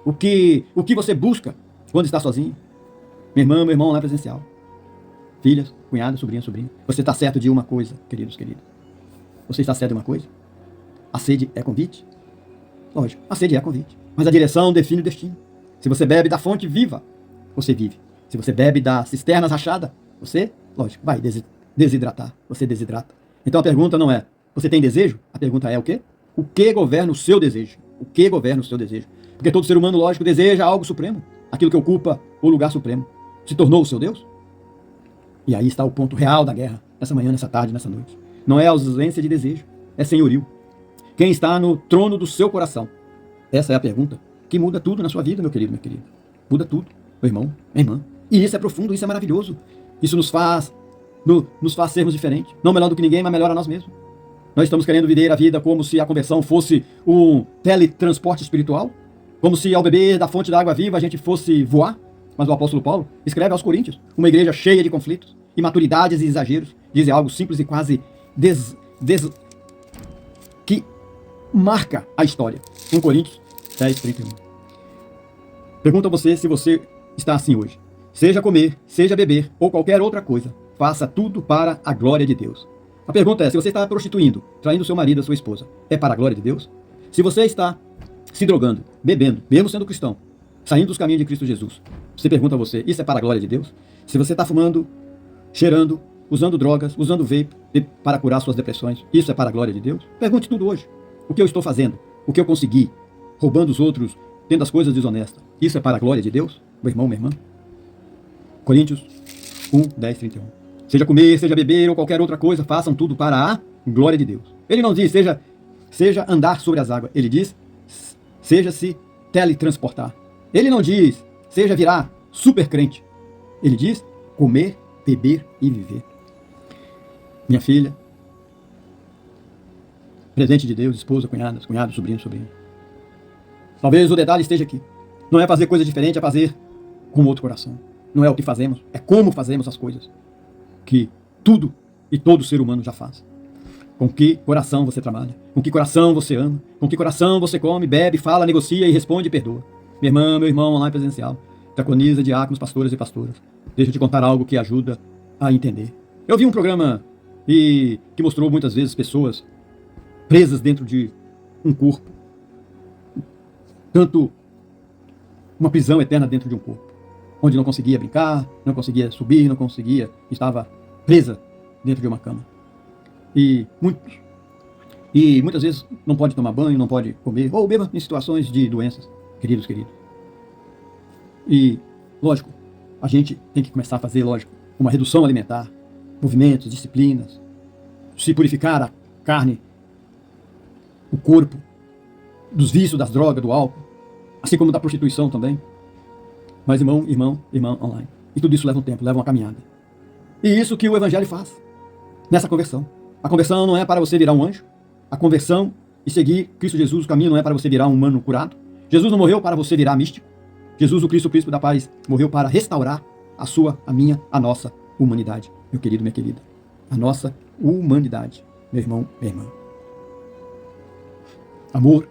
O que você busca quando está sozinho? Minha irmã, meu irmão, lá presencial. Filhas, cunhada, sobrinha. Você está certo de uma coisa, queridos. Você está certo de uma coisa? A sede é convite? Lógico, a sede é convite. Mas a direção define o destino. Se você bebe da fonte viva, você vive. Se você bebe da cisterna rachada, você, lógico, vai desidratar. Você desidrata. Então a pergunta não é, você tem desejo? A pergunta é o quê? O que governa o seu desejo? O que governa o seu desejo? Porque todo ser humano, lógico, deseja algo supremo. Aquilo que ocupa o lugar supremo. Se tornou o seu Deus? E aí está o ponto real da guerra. Nessa manhã, nessa tarde, nessa noite. Não é ausência de desejo. É senhorio. Quem está no trono do seu coração? Essa é a pergunta que muda tudo na sua vida, meu querido, minha querida. Muda tudo. Meu irmão, minha irmã. E isso é profundo, isso é maravilhoso. Isso nos faz sermos diferentes. Não melhor do que ninguém, mas melhor a nós mesmos. Nós estamos querendo viver a vida como se a conversão fosse um teletransporte espiritual, como se ao beber da fonte da água viva a gente fosse voar. Mas o apóstolo Paulo escreve aos Coríntios, uma igreja cheia de conflitos, imaturidades e exageros, diz algo simples e quase que marca a história. 1 Coríntios 10:31. Pergunto a você se você está assim hoje. Seja comer, seja beber ou qualquer outra coisa, faça tudo para a glória de Deus. A pergunta é, se você está prostituindo, traindo seu marido ou sua esposa, é para a glória de Deus? Se você está se drogando, bebendo, mesmo sendo cristão, saindo dos caminhos de Cristo Jesus, você pergunta a você, isso é para a glória de Deus? Se você está fumando, cheirando, usando drogas, usando vape para curar suas depressões, isso é para a glória de Deus? Pergunte tudo hoje. O que eu estou fazendo? O que eu consegui? Roubando os outros, tendo as coisas desonestas. Isso é para a glória de Deus? Meu irmão, minha irmã. Coríntios 1:10-31. Seja comer, seja beber ou qualquer outra coisa, façam tudo para a glória de Deus. Ele não diz seja andar sobre as águas. Ele diz seja se teletransportar. Ele não diz seja virar super crente. Ele diz comer, beber e viver. Minha filha, presente de Deus, esposa, cunhadas, cunhado, sobrinho, sobrinha. Talvez o detalhe esteja aqui. Não é fazer coisa diferente, é fazer com outro coração. Não é o que fazemos, é como fazemos as coisas. Que tudo e todo ser humano já faz. Com que coração você trabalha? Com que coração você ama? Com que coração você come, bebe, fala, negocia e responde e perdoa? Minha irmã, meu irmão, online presencial, diaconisa, diáconos, pastores e pastoras. Deixa eu te contar algo que ajuda a entender. Eu vi um programa que mostrou muitas vezes pessoas presas dentro de um corpo. Tanto uma prisão eterna dentro de um corpo. Onde não conseguia brincar, não conseguia subir, não conseguia, estava presa dentro de uma cama. E muitas vezes não pode tomar banho, não pode comer, ou beba em situações de doenças, queridos. E, lógico, a gente tem que começar a fazer, lógico, uma redução alimentar, movimentos, disciplinas, se purificar a carne, o corpo, dos vícios, das drogas, do álcool, assim como da prostituição também. Mas irmã online. E tudo isso leva um tempo, leva uma caminhada. E isso que o Evangelho faz nessa conversão. A conversão não é para você virar um anjo. A conversão e seguir Cristo Jesus, o caminho não é para você virar um humano curado. Jesus não morreu para você virar místico. Jesus, o Cristo, o Príncipe da Paz, morreu para restaurar a sua, a minha, a nossa humanidade. Meu querido, minha querida. A nossa humanidade. Meu irmão, minha irmã. Amor,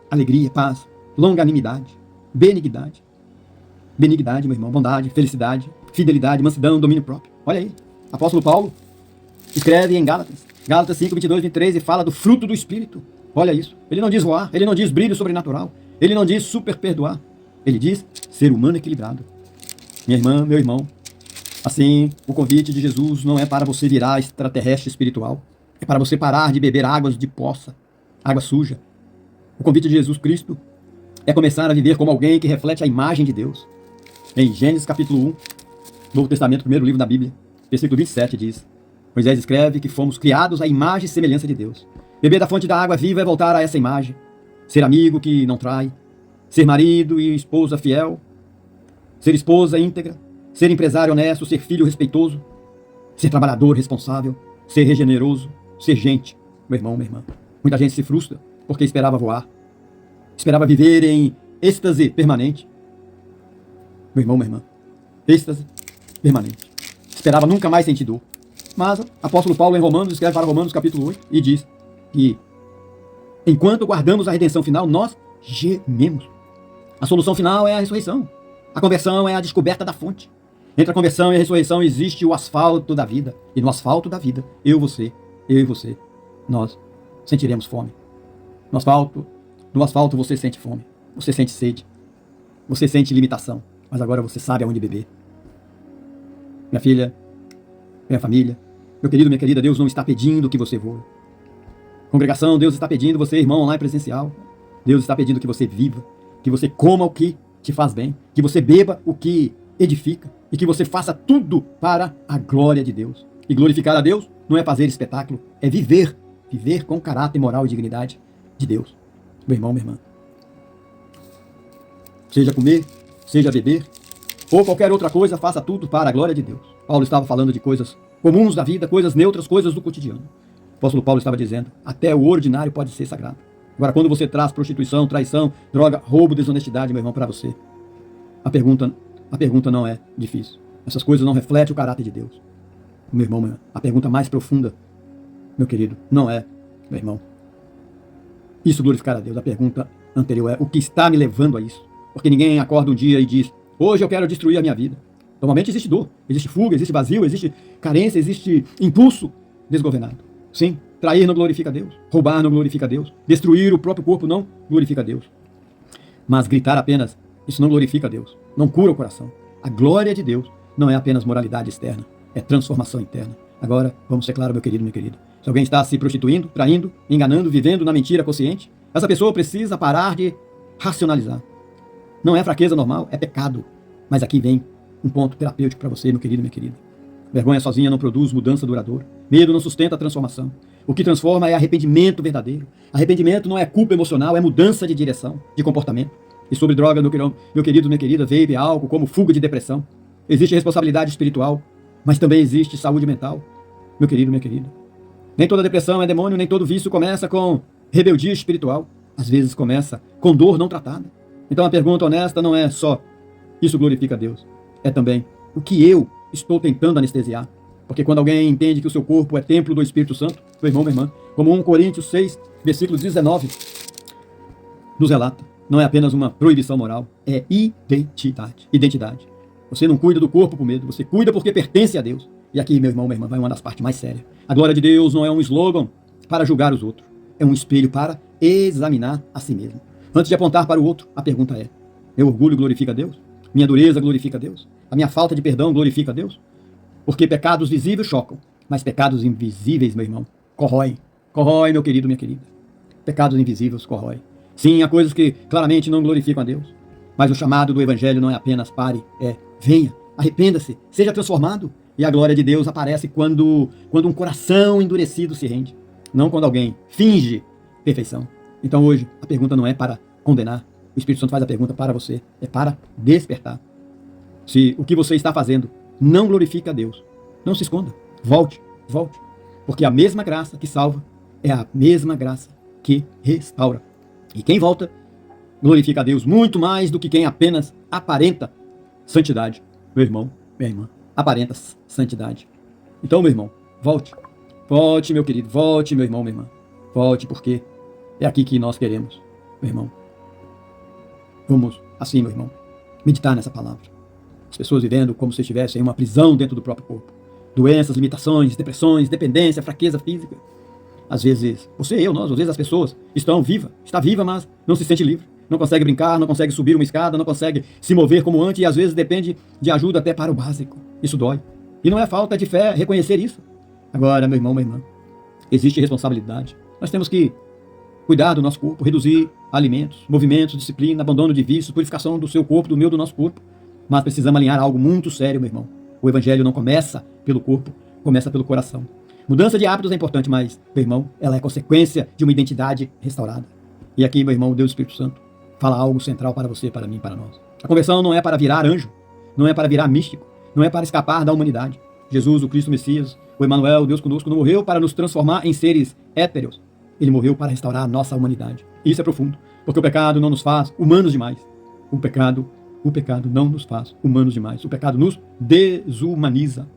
alegria, paz, longanimidade, benignidade. Benignidade, meu irmão, bondade, felicidade, fidelidade, mansidão, domínio próprio. Olha aí, apóstolo Paulo escreve em Gálatas 5:22-23 e fala do fruto do Espírito. Olha isso, ele não diz voar, ele não diz brilho sobrenatural, ele não diz super perdoar, ele diz ser humano equilibrado. Minha irmã, meu irmão, assim, o convite de Jesus não é para você virar extraterrestre espiritual, é para você parar de beber águas de poça, água suja. O convite de Jesus Cristo é começar a viver como alguém que reflete a imagem de Deus. Em Gênesis capítulo 1, Novo Testamento, primeiro livro da Bíblia, versículo 27 diz: Moisés escreve que fomos criados à imagem e semelhança de Deus. Beber da fonte da água viva é voltar a essa imagem. Ser amigo que não trai. Ser marido e esposa fiel. Ser esposa íntegra. Ser empresário honesto. Ser filho respeitoso. Ser trabalhador responsável. Ser regeneroso. Ser gente. Meu irmão, minha irmã. Muita gente se frustra porque esperava voar. Esperava viver em êxtase permanente. Meu irmão, minha irmã. Êxtase permanente. Esperava nunca mais sentir dor. Mas o apóstolo Paulo em Romanos escreve para Romanos capítulo 8 e diz que enquanto guardamos a redenção final, nós gememos. A solução final é a ressurreição. A conversão é a descoberta da fonte. Entre a conversão e a ressurreição existe o asfalto da vida. E no asfalto da vida, eu e você, nós sentiremos fome. No asfalto você sente fome. Você sente sede. Você sente limitação. Mas agora você sabe aonde beber. Minha filha, minha família, meu querido, minha querida, Deus não está pedindo que você voe. Congregação, Deus está pedindo você, irmão online presencial. Deus está pedindo que você viva, que você coma o que te faz bem, que você beba o que edifica e que você faça tudo para a glória de Deus. E glorificar a Deus não é fazer espetáculo, é viver com caráter, moral e dignidade de Deus. Meu irmão, minha irmã. Seja comer, seja beber, ou qualquer outra coisa, faça tudo para a glória de Deus. Paulo estava falando de coisas comuns da vida, coisas neutras, coisas do cotidiano. O apóstolo Paulo estava dizendo, até o ordinário pode ser sagrado. Agora, quando você traz prostituição, traição, droga, roubo, desonestidade, meu irmão, para você, a pergunta não é difícil. Essas coisas não refletem o caráter de Deus. Meu irmão, a pergunta mais profunda, meu querido, não é, meu irmão, isso glorificar a Deus. A pergunta anterior é, o que está me levando a isso? Porque ninguém acorda um dia e diz, hoje eu quero destruir a minha vida. Normalmente existe dor, existe fuga, existe vazio, existe carência, existe impulso desgovernado. Sim, trair não glorifica a Deus, roubar não glorifica a Deus, destruir o próprio corpo não glorifica a Deus. Mas gritar apenas, isso não glorifica a Deus, não cura o coração. A glória de Deus não é apenas moralidade externa, é transformação interna. Agora, vamos ser claros, meu querido, minha querida. Se alguém está se prostituindo, traindo, enganando, vivendo na mentira consciente, essa pessoa precisa parar de racionalizar. Não é fraqueza normal, é pecado. Mas aqui vem um ponto terapêutico para você, meu querido, minha querida. Vergonha sozinha não produz mudança duradoura. Medo não sustenta a transformação. O que transforma é arrependimento verdadeiro. Arrependimento não é culpa emocional, é mudança de direção, de comportamento. E sobre droga, meu querido, minha querida, vape, álcool, como fuga de depressão. Existe responsabilidade espiritual, mas também existe saúde mental. Meu querido, minha querida. Nem toda depressão é demônio, nem todo vício começa com rebeldia espiritual. Às vezes começa com dor não tratada. Então a pergunta honesta não é só, isso glorifica a Deus. É também, o que eu estou tentando anestesiar? Porque quando alguém entende que o seu corpo é templo do Espírito Santo, meu irmão, minha irmã, como 1 Coríntios 6, versículo 19, nos relata, não é apenas uma proibição moral, é identidade. Identidade. Você não cuida do corpo por medo, você cuida porque pertence a Deus. E aqui, meu irmão, minha irmã, vai uma das partes mais sérias. A glória de Deus não é um slogan para julgar os outros, é um espelho para examinar a si mesmo. Antes de apontar para o outro, a pergunta é, meu orgulho glorifica a Deus? Minha dureza glorifica a Deus? A minha falta de perdão glorifica a Deus? Porque pecados visíveis chocam, mas pecados invisíveis, meu irmão, corrói. Corrói, meu querido, minha querida. Pecados invisíveis corrói. Sim, há coisas que claramente não glorificam a Deus. Mas o chamado do Evangelho não é apenas pare, é venha, arrependa-se, seja transformado. E a glória de Deus aparece quando um coração endurecido se rende. Não quando alguém finge perfeição. Então hoje, a pergunta não é para condenar. O Espírito Santo faz a pergunta para você. É para despertar. Se o que você está fazendo não glorifica a Deus, não se esconda. Volte, volte. Porque a mesma graça que salva é a mesma graça que restaura. E quem volta glorifica a Deus muito mais do que quem apenas aparenta santidade. Meu irmão, minha irmã, aparenta santidade. Então, meu irmão, volte. Volte, meu querido, volte, meu irmão, minha irmã. Volte, porque é aqui que nós queremos, meu irmão. Vamos, assim, meu irmão, meditar nessa palavra. As pessoas vivendo como se estivessem em uma prisão dentro do próprio corpo. Doenças, limitações, depressões, dependência, fraqueza física. Às vezes, você, eu, nós, às vezes as pessoas está viva, mas não se sente livre. Não consegue brincar, não consegue subir uma escada, não consegue se mover como antes e às vezes depende de ajuda até para o básico. Isso dói. E não é falta de fé reconhecer isso. Agora, meu irmão, minha irmã, existe responsabilidade. Nós temos que cuidar do nosso corpo, reduzir alimentos, movimentos, disciplina, abandono de vícios, purificação do seu corpo, do meu, do nosso corpo. Mas precisamos alinhar algo muito sério, meu irmão. O Evangelho não começa pelo corpo, começa pelo coração. Mudança de hábitos é importante, mas, meu irmão, ela é consequência de uma identidade restaurada. E aqui, meu irmão, o Deus Espírito Santo fala algo central para você, para mim, para nós. A conversão não é para virar anjo, não é para virar místico, não é para escapar da humanidade. Jesus, o Cristo Messias, o Emmanuel, Deus conosco, não morreu para nos transformar em seres héteros. Ele morreu para restaurar a nossa humanidade. E isso é profundo, porque o pecado não nos faz humanos demais. O pecado não nos faz humanos demais. O pecado nos desumaniza.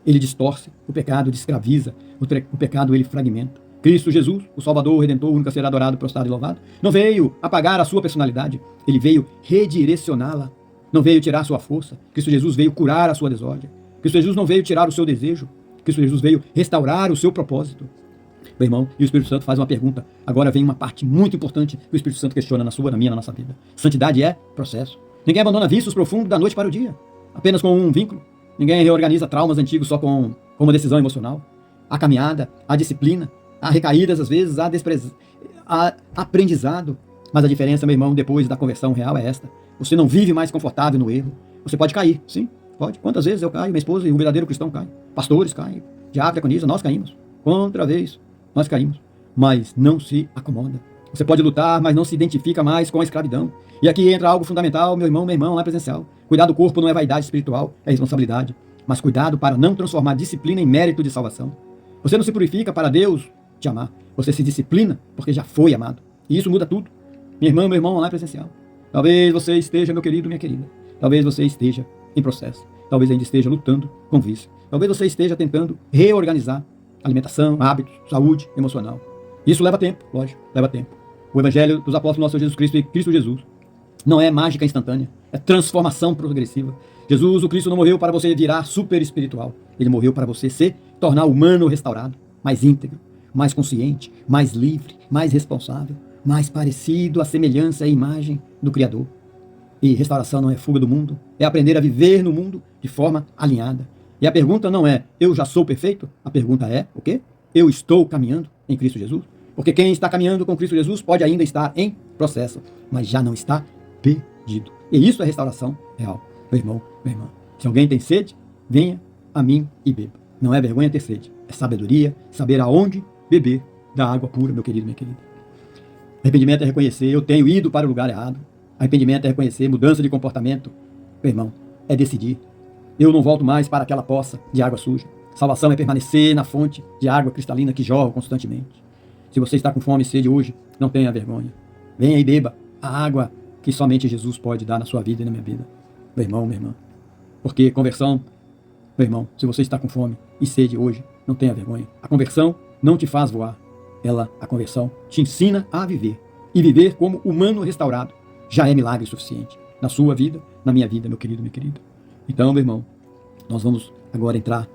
Ele distorce, o pecado descraviza, o pecado ele fragmenta. Cristo Jesus, o Salvador, o Redentor, o único a ser adorado, prostrado e louvado, não veio apagar a sua personalidade, ele veio redirecioná-la, não veio tirar a sua força. Cristo Jesus veio curar a sua desordem. Cristo Jesus não veio tirar o seu desejo, Cristo Jesus veio restaurar o seu propósito. Meu irmão, e o Espírito Santo faz uma pergunta, agora vem uma parte muito importante que o Espírito Santo questiona na sua, na minha, na nossa vida. Santidade é processo. Ninguém abandona vícios profundos da noite para o dia, apenas com um vínculo. Ninguém reorganiza traumas antigos só com uma decisão emocional. Há caminhada, há disciplina, há recaídas às vezes, há aprendizado. Mas a diferença, meu irmão, depois da conversão real é esta. Você não vive mais confortável no erro. Você pode cair, sim, pode. Quantas vezes eu caio, minha esposa e um verdadeiro cristão cai. Pastores caem, diácono, diaconisa, nós caímos. Contra vez, nós caímos. Mas não se acomoda. Você pode lutar, mas não se identifica mais com a escravidão. E aqui entra algo fundamental, meu irmão, lá presencial. Cuidar do corpo não é vaidade espiritual, é responsabilidade. Mas cuidado para não transformar disciplina em mérito de salvação. Você não se purifica para Deus te amar. Você se disciplina porque já foi amado. E isso muda tudo. Meu irmão, lá presencial. Talvez você esteja, meu querido, minha querida. Talvez você esteja em processo. Talvez ainda esteja lutando com vício. Talvez você esteja tentando reorganizar alimentação, hábitos, saúde emocional. Isso leva tempo, lógico, leva tempo. O Evangelho dos Apóstolos nosso Jesus Cristo e Cristo Jesus não é mágica instantânea, é transformação progressiva. Jesus, o Cristo, não morreu para você virar super espiritual. Ele morreu para você se tornar humano restaurado, mais íntegro, mais consciente, mais livre, mais responsável, mais parecido à semelhança e imagem do Criador. E restauração não é fuga do mundo, é aprender a viver no mundo de forma alinhada. E a pergunta não é, eu já sou perfeito? A pergunta é, o quê? Eu estou caminhando em Cristo Jesus? Porque quem está caminhando com Cristo Jesus pode ainda estar em processo, mas já não está perdido. E isso é restauração real. Meu irmão, minha irmã, se alguém tem sede, venha a mim e beba. Não é vergonha ter sede, é sabedoria, saber aonde beber da água pura, meu querido, minha querida. Arrependimento é reconhecer, eu tenho ido para o lugar errado. Arrependimento é reconhecer, mudança de comportamento, meu irmão, é decidir. Eu não volto mais para aquela poça de água suja. Salvação é permanecer na fonte de água cristalina que jorra constantemente. Se você está com fome e sede hoje, não tenha vergonha. Venha e beba a água que somente Jesus pode dar na sua vida e na minha vida. Meu irmão, minha irmã. Porque conversão, meu irmão, se você está com fome e sede hoje, não tenha vergonha. A conversão não te faz voar. A conversão, te ensina a viver. E viver como humano restaurado já é milagre suficiente. Na sua vida, na minha vida, meu querido, minha querida. Então, meu irmão, nós vamos agora entrar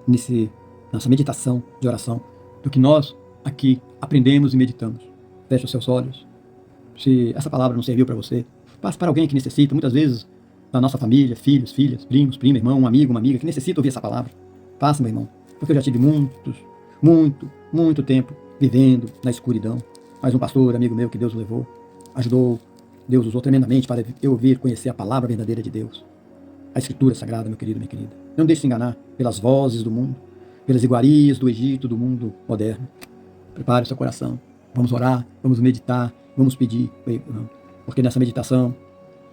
nessa meditação de oração do que nós aqui aprendemos e meditamos. Feche os seus olhos. Se essa palavra não serviu para você, passe para alguém que necessita, muitas vezes da nossa família, filhos, filhas, primos, prima, irmão, um amigo, uma amiga que necessita ouvir essa palavra. Faça, meu irmão, porque eu já tive muito tempo vivendo na escuridão. Mas um pastor, amigo meu, que Deus o levou, ajudou, Deus usou tremendamente para eu ouvir, conhecer a palavra verdadeira de Deus. A Escritura Sagrada, meu querido, minha querida. Não deixe se enganar pelas vozes do mundo, pelas iguarias do Egito, do mundo moderno. Prepare o seu coração. Vamos orar, vamos meditar, vamos pedir. Porque nessa meditação,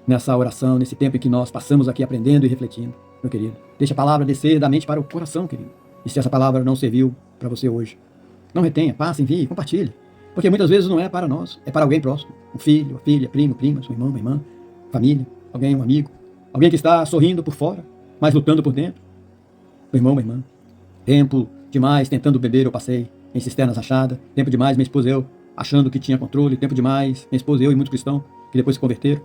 nessa oração, nesse tempo em que nós passamos aqui aprendendo e refletindo, meu querido, deixe a palavra descer da mente para o coração, querido. E se essa palavra não serviu para você hoje, não retenha, passe, envie, compartilhe. Porque muitas vezes não é para nós, é para alguém próximo. Um filho, uma filha, primo, prima, seu irmão, uma irmã, família, alguém, um amigo. Alguém que está sorrindo por fora, mas lutando por dentro. Meu irmão, minha irmã. Tempo demais tentando beber eu passei em cisternas rachadas. Tempo demais minha esposa e eu achando que tinha controle. Tempo demais minha esposa e eu e muitos cristãos que depois se converteram.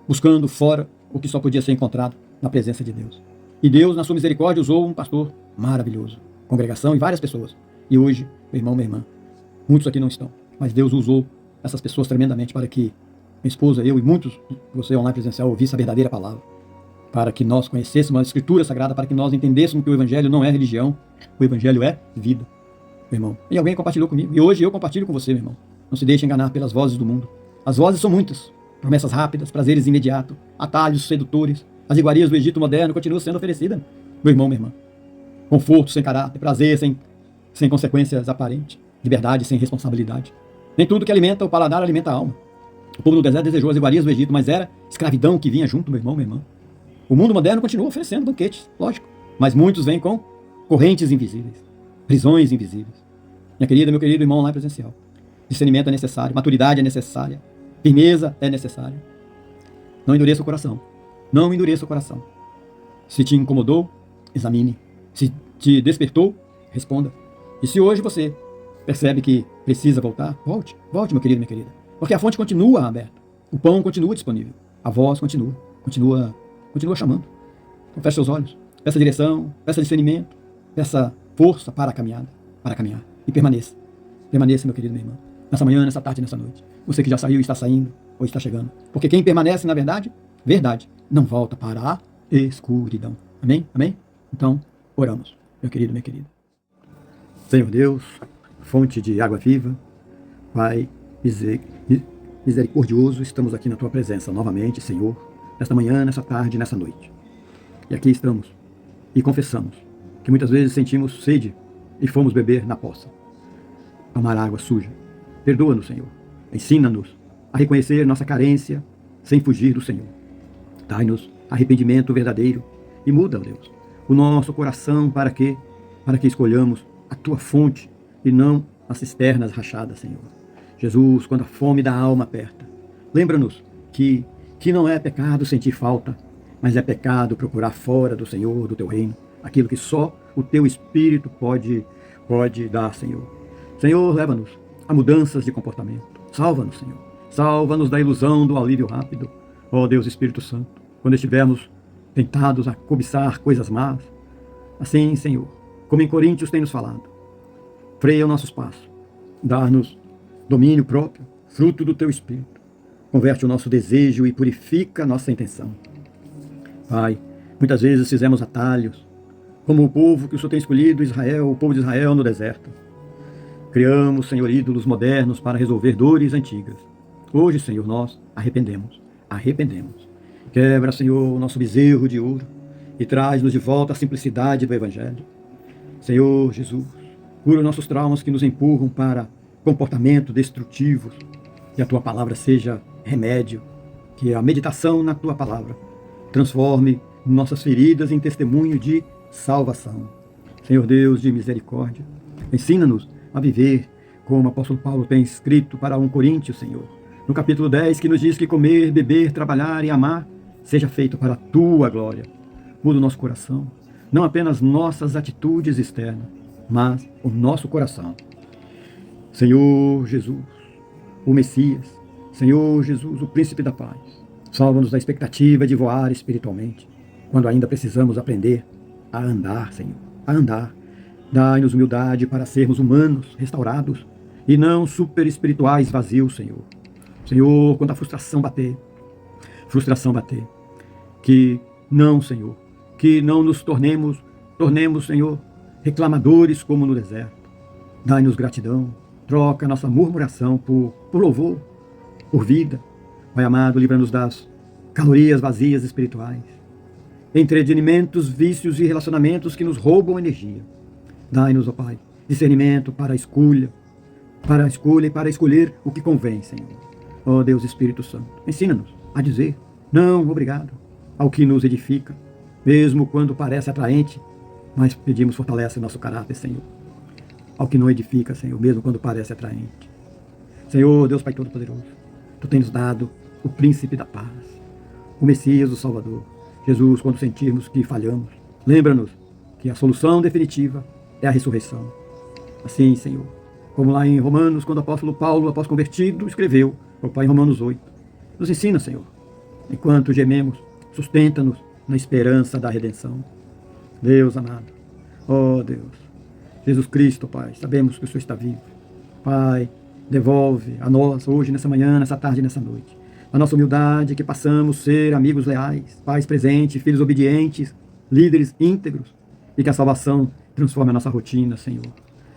Buscando fora o que só podia ser encontrado na presença de Deus. E Deus, na sua misericórdia, usou um pastor maravilhoso. Congregação e várias pessoas. E hoje, meu irmão, minha irmã, muitos aqui não estão. Mas Deus usou essas pessoas tremendamente para que minha esposa, eu e muitos, você online presencial, ouvisse a verdadeira palavra, para que nós conhecêssemos a Escritura Sagrada, para que nós entendêssemos que o Evangelho não é religião, o Evangelho é vida, meu irmão. E alguém compartilhou comigo, e hoje eu compartilho com você, meu irmão. Não se deixe enganar pelas vozes do mundo. As vozes são muitas, promessas rápidas, prazeres imediatos, atalhos sedutores, as iguarias do Egito moderno continuam sendo oferecidas, meu irmão, minha irmã. Conforto sem caráter, prazer sem consequências aparentes, liberdade sem responsabilidade. Nem tudo que alimenta o paladar alimenta a alma. O povo do deserto desejou as iguarias do Egito, mas era escravidão que vinha junto, meu irmão, minha irmã. O mundo moderno continua oferecendo banquetes, lógico, mas muitos vêm com correntes invisíveis, prisões invisíveis. Minha querida, meu querido irmão lá presencial, discernimento é necessário, maturidade é necessária, firmeza é necessária. Não endureça o coração, não endureça o coração. Se te incomodou, examine. Se te despertou, responda. E se hoje você percebe que precisa voltar, volte, meu querido, minha querida. Porque a fonte continua aberta, o pão continua disponível, a voz continua chamando. Então feche seus olhos, peça direção, peça discernimento, peça força para a caminhada, para caminhar. E permaneça, meu querido, meu irmão. Nessa manhã, nessa tarde, nessa noite. Você que já saiu, está saindo, ou está chegando. Porque quem permanece na verdade, não volta para a escuridão. Amém? Amém? Então, oramos, meu querido, minha querida. Senhor Deus, fonte de água viva, Pai misericordioso, estamos aqui na Tua presença novamente, Senhor, nesta manhã, nessa tarde, nessa noite. E aqui estamos e confessamos que muitas vezes sentimos sede e fomos beber na poça, tomar água suja. Perdoa-nos, Senhor, Ensina-nos a reconhecer nossa carência sem fugir do Senhor. Dai-nos arrependimento verdadeiro e muda, ó Deus, o nosso coração para que escolhamos a Tua fonte e não as cisternas rachadas, Senhor. Jesus, quando a fome da alma aperta, lembra-nos que não é pecado sentir falta, mas é pecado procurar fora do Senhor, do Teu reino, aquilo que só o Teu Espírito pode dar, Senhor. Senhor, leva-nos a mudanças de comportamento. Salva-nos, Senhor. Salva-nos da ilusão do alívio rápido. Ó Deus Espírito Santo, quando estivermos tentados a cobiçar coisas más, assim, Senhor, como em Coríntios tem nos falado, freia o nosso passo, dá-nos domínio próprio, fruto do Teu Espírito. Converte o nosso desejo e purifica a nossa intenção. Pai, muitas vezes fizemos atalhos, como o povo que o Senhor tem escolhido, Israel, o povo de Israel no deserto. Criamos, Senhor, ídolos modernos para resolver dores antigas. Hoje, Senhor, nós arrependemos. Quebra, Senhor, o nosso bezerro de ouro e traz-nos de volta a simplicidade do Evangelho. Senhor Jesus, cura os nossos traumas que nos empurram para comportamentos destrutivos. Que a Tua palavra seja remédio, que a meditação na Tua palavra transforme nossas feridas em testemunho de salvação. Senhor Deus de misericórdia, ensina-nos a viver como o apóstolo Paulo tem escrito para 1 Coríntios, Senhor, no capítulo 10, que nos diz que comer, beber, trabalhar e amar seja feito para a Tua glória. Muda o nosso coração, não apenas nossas atitudes externas, mas o nosso coração. Senhor Jesus, o Messias, Senhor Jesus, o Príncipe da Paz, salva-nos da expectativa de voar espiritualmente, quando ainda precisamos aprender a andar, Senhor, a andar. Dai-nos humildade para sermos humanos, restaurados, e não super espirituais vazios, Senhor. Senhor, quando a frustração bater, que não, Senhor, que não nos tornemos, Senhor, reclamadores como no deserto. Dai-nos gratidão, troca nossa murmuração por louvor, por vida. Pai amado, livra-nos das calorias vazias espirituais, entretenimentos, vícios e relacionamentos que nos roubam energia. Dai-nos, ó Pai, discernimento para a escolha e para escolher o que convém, Senhor. Ó Deus Espírito Santo, ensina-nos a dizer não, obrigado, ao que nos edifica, mesmo quando parece atraente, mas pedimos fortalece nosso caráter, Senhor. Ao que não edifica, Senhor, mesmo quando parece atraente. Senhor, Deus Pai Todo-Poderoso, Tu tens nos dado o Príncipe da Paz, o Messias, o Salvador. Jesus, quando sentirmos que falhamos, lembra-nos que a solução definitiva é a ressurreição. Assim, Senhor, como lá em Romanos, quando o apóstolo Paulo, após convertido, escreveu, ó Pai, em Romanos 8, nos ensina, Senhor, enquanto gememos, sustenta-nos na esperança da redenção. Deus amado, ó Deus, Jesus Cristo, Pai, sabemos que o Senhor está vivo. Pai, devolve a nós, hoje, nessa manhã, nessa tarde, nessa noite, a nossa humildade, que passamos a ser amigos leais, pais presentes, filhos obedientes, líderes íntegros, e que a salvação transforme a nossa rotina, Senhor.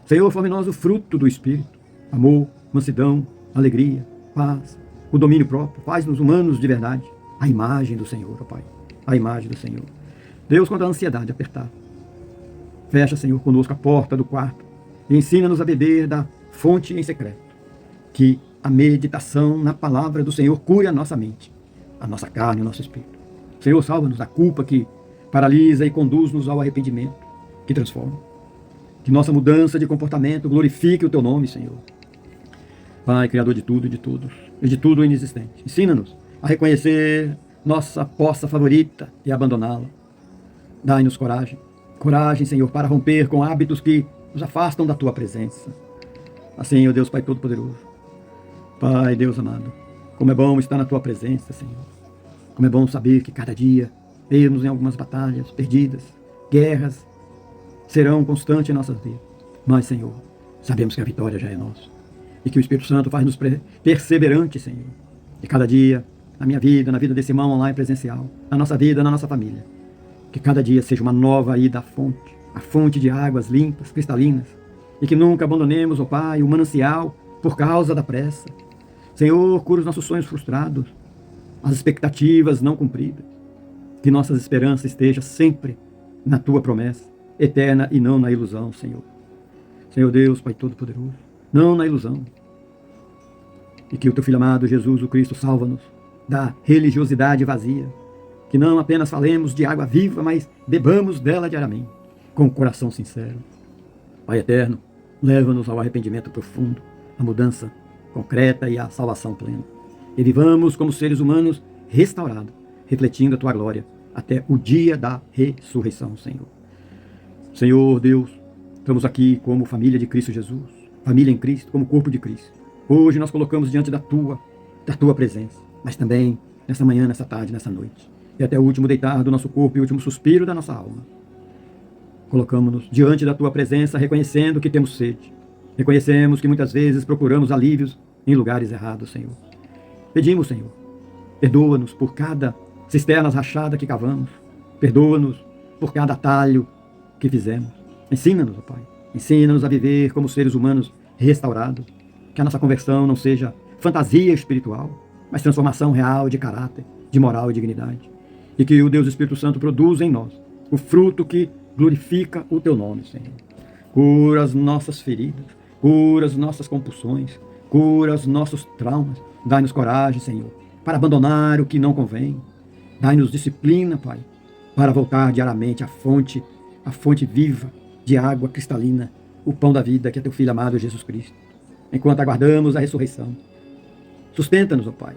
Senhor, forme em nós o fruto do Espírito, amor, mansidão, alegria, paz, o domínio próprio. Faz-nos humanos de verdade, a imagem do Senhor, ó Pai, a imagem do Senhor. Deus, quando a ansiedade apertar, fecha, Senhor, conosco a porta do quarto e ensina-nos a beber da fonte em secreto. Que a meditação na palavra do Senhor cure a nossa mente, a nossa carne, o nosso espírito. Senhor, salva-nos da culpa que paralisa e conduz-nos ao arrependimento, que transforma. Que nossa mudança de comportamento glorifique o Teu nome, Senhor. Pai, Criador de tudo e de todos, e de tudo inexistente, ensina-nos a reconhecer nossa poça favorita e abandoná-la. Dai-nos coragem, Senhor, para romper com hábitos que nos afastam da Tua presença. Assim, ó Deus Pai Todo-Poderoso, Pai, Deus amado, como é bom estar na Tua presença, Senhor. Como é bom saber que cada dia, mesmo em algumas batalhas perdidas, guerras, serão constantes em nossas vidas. Mas, Senhor, sabemos que a vitória já é nossa. E que o Espírito Santo faz-nos perseverantes, Senhor. E cada dia, na minha vida, na vida desse irmão online presencial, na nossa vida, na nossa família, que cada dia seja uma nova ida à fonte, a fonte de águas limpas, cristalinas, e que nunca abandonemos, ó Pai, o manancial por causa da pressa. Senhor, cura os nossos sonhos frustrados, as expectativas não cumpridas. Que nossas esperanças estejam sempre na Tua promessa, eterna e não na ilusão, Senhor. Senhor Deus, Pai Todo-Poderoso, não na ilusão. E que o teu Filho amado Jesus, o Cristo, salva-nos da religiosidade vazia. Que não apenas falemos de água viva, mas bebamos dela diariamente, com o coração sincero. Pai eterno, leva-nos ao arrependimento profundo, à mudança concreta e à salvação plena. E vivamos como seres humanos restaurados, refletindo a tua glória, até o dia da ressurreição, Senhor. Senhor Deus, estamos aqui como família de Cristo Jesus, família em Cristo, como corpo de Cristo. Hoje nós colocamos diante da tua presença, mas também nessa manhã, nessa tarde, nessa noite, e até o último deitar do nosso corpo e o último suspiro da nossa alma. Colocamos-nos diante da tua presença, reconhecendo que temos sede. Reconhecemos que muitas vezes procuramos alívios em lugares errados, Senhor. Pedimos, Senhor, perdoa-nos por cada cisterna rachada que cavamos. Perdoa-nos por cada atalho que fizemos. Ensina-nos, ó Pai. Ensina-nos a viver como seres humanos restaurados. Que a nossa conversão não seja fantasia espiritual, mas transformação real de caráter, de moral e dignidade. E que o Deus Espírito Santo produza em nós o fruto que glorifica o teu nome, Senhor. Cura as nossas feridas, cura as nossas compulsões, cura os nossos traumas. Dai-nos coragem, Senhor, para abandonar o que não convém. Dai-nos disciplina, Pai, para voltar diariamente à fonte viva de água cristalina, o pão da vida, que é teu Filho amado Jesus Cristo. Enquanto aguardamos a ressurreição, sustenta-nos, ó Pai.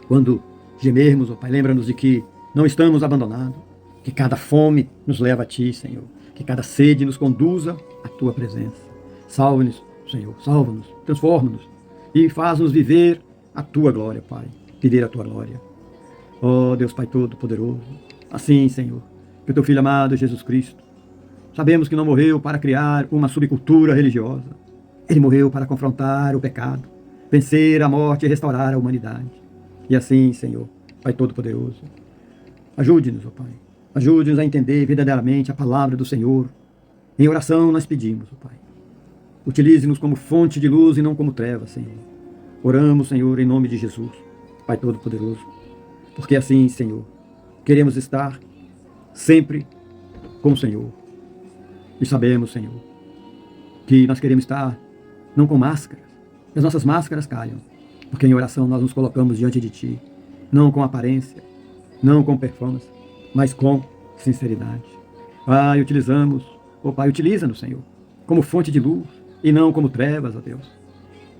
Quando gemermos, ó Pai, lembra-nos de que não estamos abandonados, que cada fome nos leva a Ti, Senhor, que cada sede nos conduza à Tua presença. Salva-nos, Senhor, salva-nos, transforma-nos e faz-nos viver a Tua glória, Pai, viver a Tua glória. Ó Deus Pai Todo-Poderoso, assim, Senhor, que o Teu Filho amado Jesus Cristo, sabemos que não morreu para criar uma subcultura religiosa. Ele morreu para confrontar o pecado, vencer a morte e restaurar a humanidade. E assim, Senhor, Pai Todo-Poderoso, ajude-nos, ó Pai. Ajude-nos a entender verdadeiramente a palavra do Senhor. Em oração nós pedimos, ó Pai. Utilize-nos como fonte de luz e não como trevas, Senhor. Oramos, Senhor, em nome de Jesus, Pai Todo-Poderoso. Porque assim, Senhor, queremos estar sempre com o Senhor. E sabemos, Senhor, que nós queremos estar não com máscaras, que as nossas máscaras caiam, porque em oração nós nos colocamos diante de Ti, não com aparência, não com performance, mas com sinceridade. Pai, utilizamos, ó Pai, utiliza-nos, Senhor, como fonte de luz e não como trevas, ó Deus.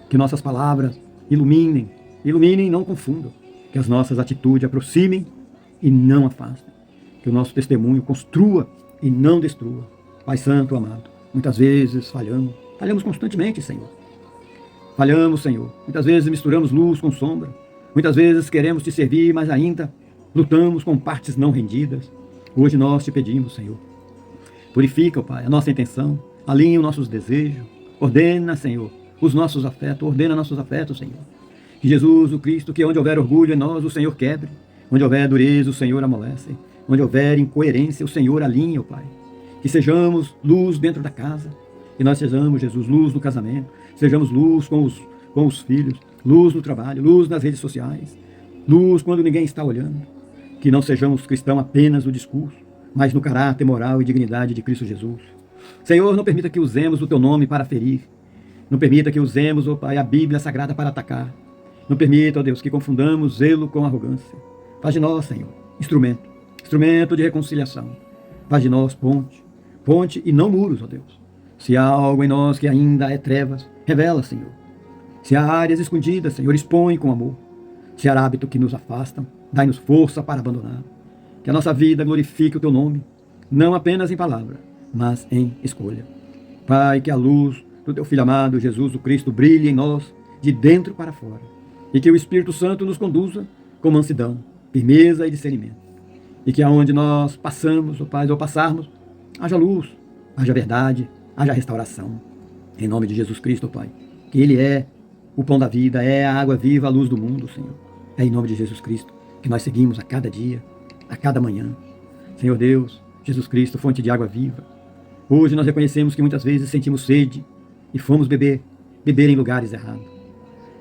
Que nossas palavras iluminem e não confundam, que as nossas atitudes aproximem e não afastem, que o nosso testemunho construa e não destrua. Pai Santo amado, muitas vezes falhamos constantemente, Senhor. Falhamos, Senhor. Muitas vezes misturamos luz com sombra. Muitas vezes queremos Te servir, mas ainda lutamos com partes não rendidas. Hoje nós Te pedimos, Senhor. Purifica, ó Pai, a nossa intenção. Alinha os nossos desejos. Ordena, Senhor, os nossos afetos. Ordena nossos afetos, Senhor. Que Jesus, o Cristo, que onde houver orgulho em nós, o Senhor quebre. Onde houver dureza, o Senhor amolece. Onde houver incoerência, o Senhor alinha, ó Pai. Que sejamos luz dentro da casa. Que nós sejamos, Jesus, luz no casamento. Sejamos luz com os filhos. Luz no trabalho. Luz nas redes sociais. Luz quando ninguém está olhando. Que não sejamos cristãos apenas no discurso, mas no caráter moral e dignidade de Cristo Jesus. Senhor, não permita que usemos o Teu nome para ferir. Não permita que usemos, ó Pai, a Bíblia Sagrada para atacar. Não permita, ó Deus, que confundamos zelo com arrogância. Faz de nós, Senhor, instrumento de reconciliação. Faz de nós ponte e não muros, ó Deus. Se há algo em nós que ainda é trevas, revela, Senhor. Se há áreas escondidas, Senhor, expõe com amor. Se há hábito que nos afastam, dai-nos força para abandonar. Que a nossa vida glorifique o Teu nome, não apenas em palavra, mas em escolha. Pai, que a luz do Teu Filho amado, Jesus o Cristo, brilhe em nós, de dentro para fora. E que o Espírito Santo nos conduza com mansidão, firmeza e discernimento. E que aonde nós passamos, ó Pai, ou passarmos, haja luz, haja verdade, haja restauração. Em nome de Jesus Cristo, ó Pai, que Ele é o pão da vida, é a água viva, a luz do mundo, Senhor. É em nome de Jesus Cristo que nós seguimos a cada dia, a cada manhã. Senhor Deus, Jesus Cristo, fonte de água viva. Hoje nós reconhecemos que muitas vezes sentimos sede e fomos beber em lugares errados.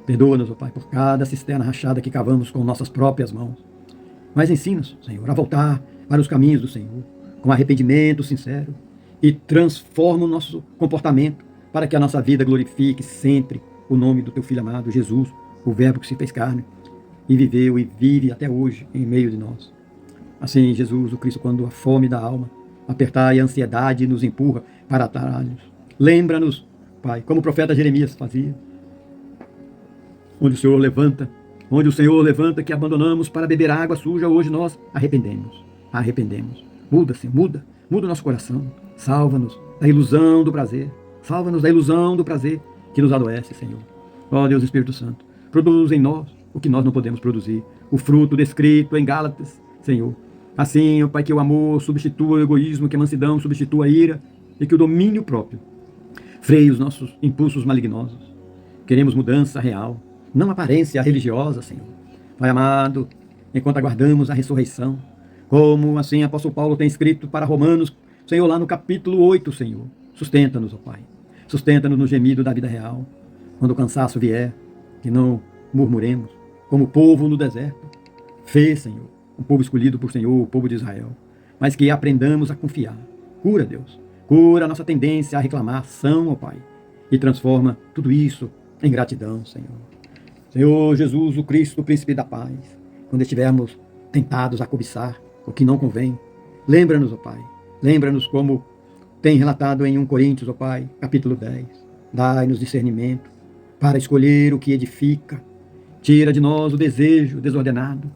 Perdoa-nos, ó Pai, por cada cisterna rachada que cavamos com nossas próprias mãos. Mas ensina-nos, Senhor, a voltar para os caminhos do Senhor, com arrependimento sincero, e transforma o nosso comportamento para que a nossa vida glorifique sempre o nome do Teu Filho amado, Jesus, o Verbo que se fez carne e viveu e vive até hoje em meio de nós. Assim, Jesus, o Cristo, quando a fome da alma apertar e a ansiedade nos empurra para atalhos, lembra-nos, Pai, como o profeta Jeremias fazia, onde o Senhor levanta que abandonamos para beber água suja, hoje nós arrependemos. Muda, Senhor, muda o nosso coração, salva-nos da ilusão do prazer, que nos adoece, Senhor. Ó Deus Espírito Santo, produz em nós o que nós não podemos produzir, o fruto descrito em Gálatas, Senhor. Assim, ó Pai, que o amor substitua o egoísmo, que a mansidão substitua a ira e que o domínio próprio freie os nossos impulsos malignosos. Queremos mudança real, não aparência religiosa, Senhor. Pai amado, enquanto aguardamos a ressurreição, como assim o apóstolo Paulo tem escrito para Romanos, Senhor, lá no capítulo 8, Senhor, sustenta-nos, ó Pai. Sustenta-nos no gemido da vida real. Quando o cansaço vier, que não murmuremos, como o povo no deserto. Fez, Senhor, um povo escolhido por Senhor, o povo de Israel. Mas que aprendamos a confiar. Cura, Deus. Cura a nossa tendência a reclamação, ó Pai. E transforma tudo isso em gratidão, Senhor. Senhor Jesus, o Cristo, o príncipe da paz. Quando estivermos tentados a cobiçar o que não convém, lembra-nos, ó Pai. Lembra-nos como tem relatado em 1 Coríntios, ó Pai, capítulo 10. Dai-nos discernimento para escolher o que edifica. Tira de nós o desejo desordenado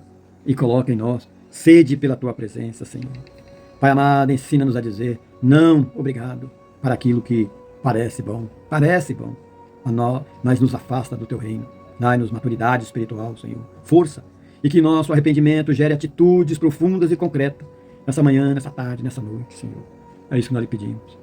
e coloca em nós sede pela Tua presença, Senhor. Pai amado, ensina-nos a dizer não, obrigado, para aquilo que parece bom, mas nos afasta do Teu reino. Dai-nos maturidade espiritual, Senhor, força, e que nosso arrependimento gere atitudes profundas e concretas nessa manhã, nessa tarde, nessa noite, Senhor. É isso que nós lhe pedimos.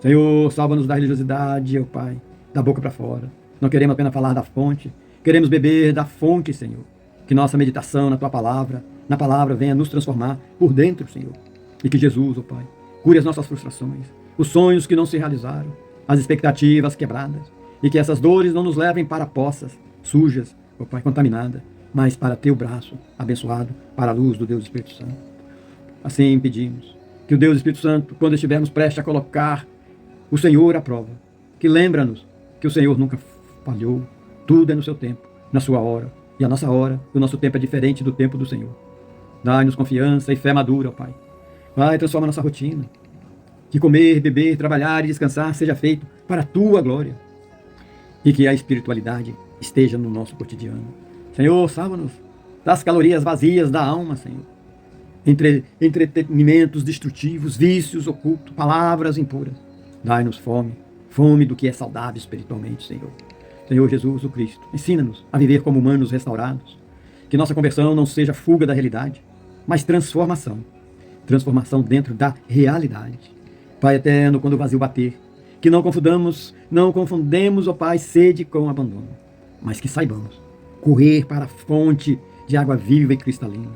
Senhor, salva-nos da religiosidade, ó Pai, da boca para fora. Não queremos apenas falar da fonte, queremos beber da fonte, Senhor. Que nossa meditação na Tua palavra, na palavra, venha nos transformar por dentro, Senhor. E que Jesus, ó Pai, cure as nossas frustrações, os sonhos que não se realizaram, as expectativas quebradas, e que essas dores não nos levem para poças sujas, ó Pai, contaminadas, mas para Teu braço abençoado, para a luz do Deus Espírito Santo. Assim pedimos que o Deus Espírito Santo, quando estivermos prestes a colocar o Senhor à prova, que lembra-nos que o Senhor nunca falhou, tudo é no seu tempo, na sua hora, e a nossa hora, o nosso tempo é diferente do tempo do Senhor. Dai-nos confiança e fé madura, ó Pai. Vai, transforma nossa rotina, que comer, beber, trabalhar e descansar seja feito para a Tua glória, e que a espiritualidade esteja no nosso cotidiano. Senhor, salva-nos das calorias vazias da alma, Senhor. Entretenimentos destrutivos, vícios ocultos, palavras impuras. Dai-nos fome do que é saudável espiritualmente, Senhor. Senhor Jesus, o Cristo, ensina-nos a viver como humanos restaurados. Que nossa conversão não seja fuga da realidade, mas transformação. Transformação dentro da realidade. Pai eterno, quando o vazio bater, que não confundemos, ó Pai, sede com abandono, mas que saibamos correr para a fonte de água viva e cristalina.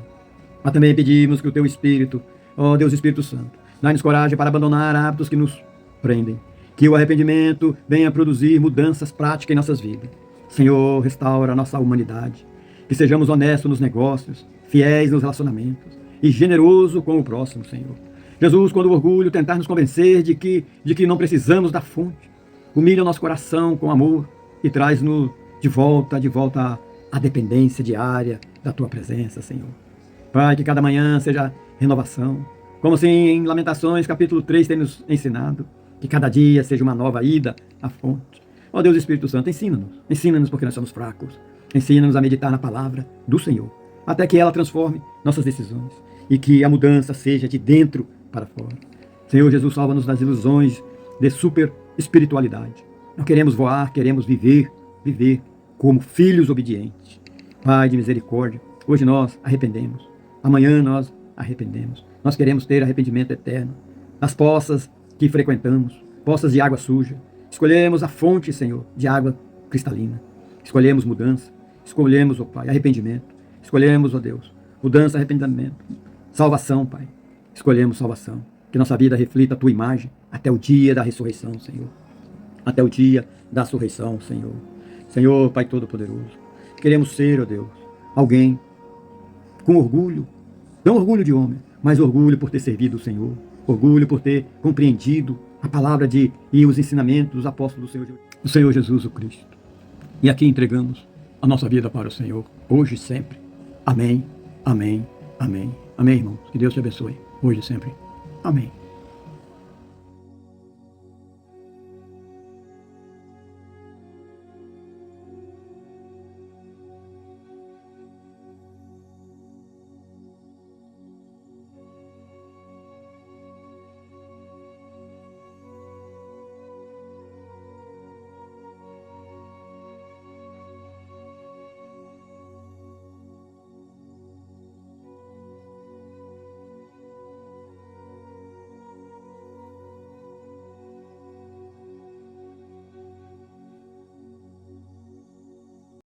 Mas também pedimos que o Teu Espírito, ó Deus Espírito Santo, dá-nos coragem para abandonar hábitos que nos prendem. Que o arrependimento venha produzir mudanças práticas em nossas vidas. Senhor, restaura a nossa humanidade. Que sejamos honestos nos negócios, fiéis nos relacionamentos e generosos com o próximo, Senhor. Jesus, quando o orgulho tentar nos convencer de que não precisamos da fonte, humilha o nosso coração com amor e traz-nos de volta à dependência diária da Tua presença, Senhor. Pai, que cada manhã seja renovação, como assim em Lamentações, capítulo 3, tem nos ensinado, que cada dia seja uma nova ida à fonte. Ó Deus Espírito Santo, ensina-nos porque nós somos fracos, ensina-nos a meditar na palavra do Senhor, até que ela transforme nossas decisões e que a mudança seja de dentro para fora. Senhor Jesus, salva-nos das ilusões de super espiritualidade. Não queremos voar, queremos viver como filhos obedientes. Pai de misericórdia, hoje nós arrependemos, amanhã nós arrependemos. Nós queremos ter arrependimento eterno. Nas poças que frequentamos, poças de água suja, escolhemos a fonte, Senhor, de água cristalina. Escolhemos mudança, escolhemos, ó Pai, arrependimento. Escolhemos, ó Deus, mudança, arrependimento, salvação, Pai. Escolhemos salvação. Que nossa vida reflita a Tua imagem até o dia da ressurreição, Senhor. Até o dia da ressurreição, Senhor. Senhor, Pai Todo-Poderoso, queremos ser, ó Deus, alguém com orgulho, não orgulho de homem, mas orgulho por ter servido o Senhor, orgulho por ter compreendido a palavra e os ensinamentos dos apóstolos do Senhor Jesus o Cristo. E aqui entregamos a nossa vida para o Senhor, hoje e sempre. Amém, amém, amém. Amém, irmãos. Que Deus te abençoe, hoje e sempre. Amém.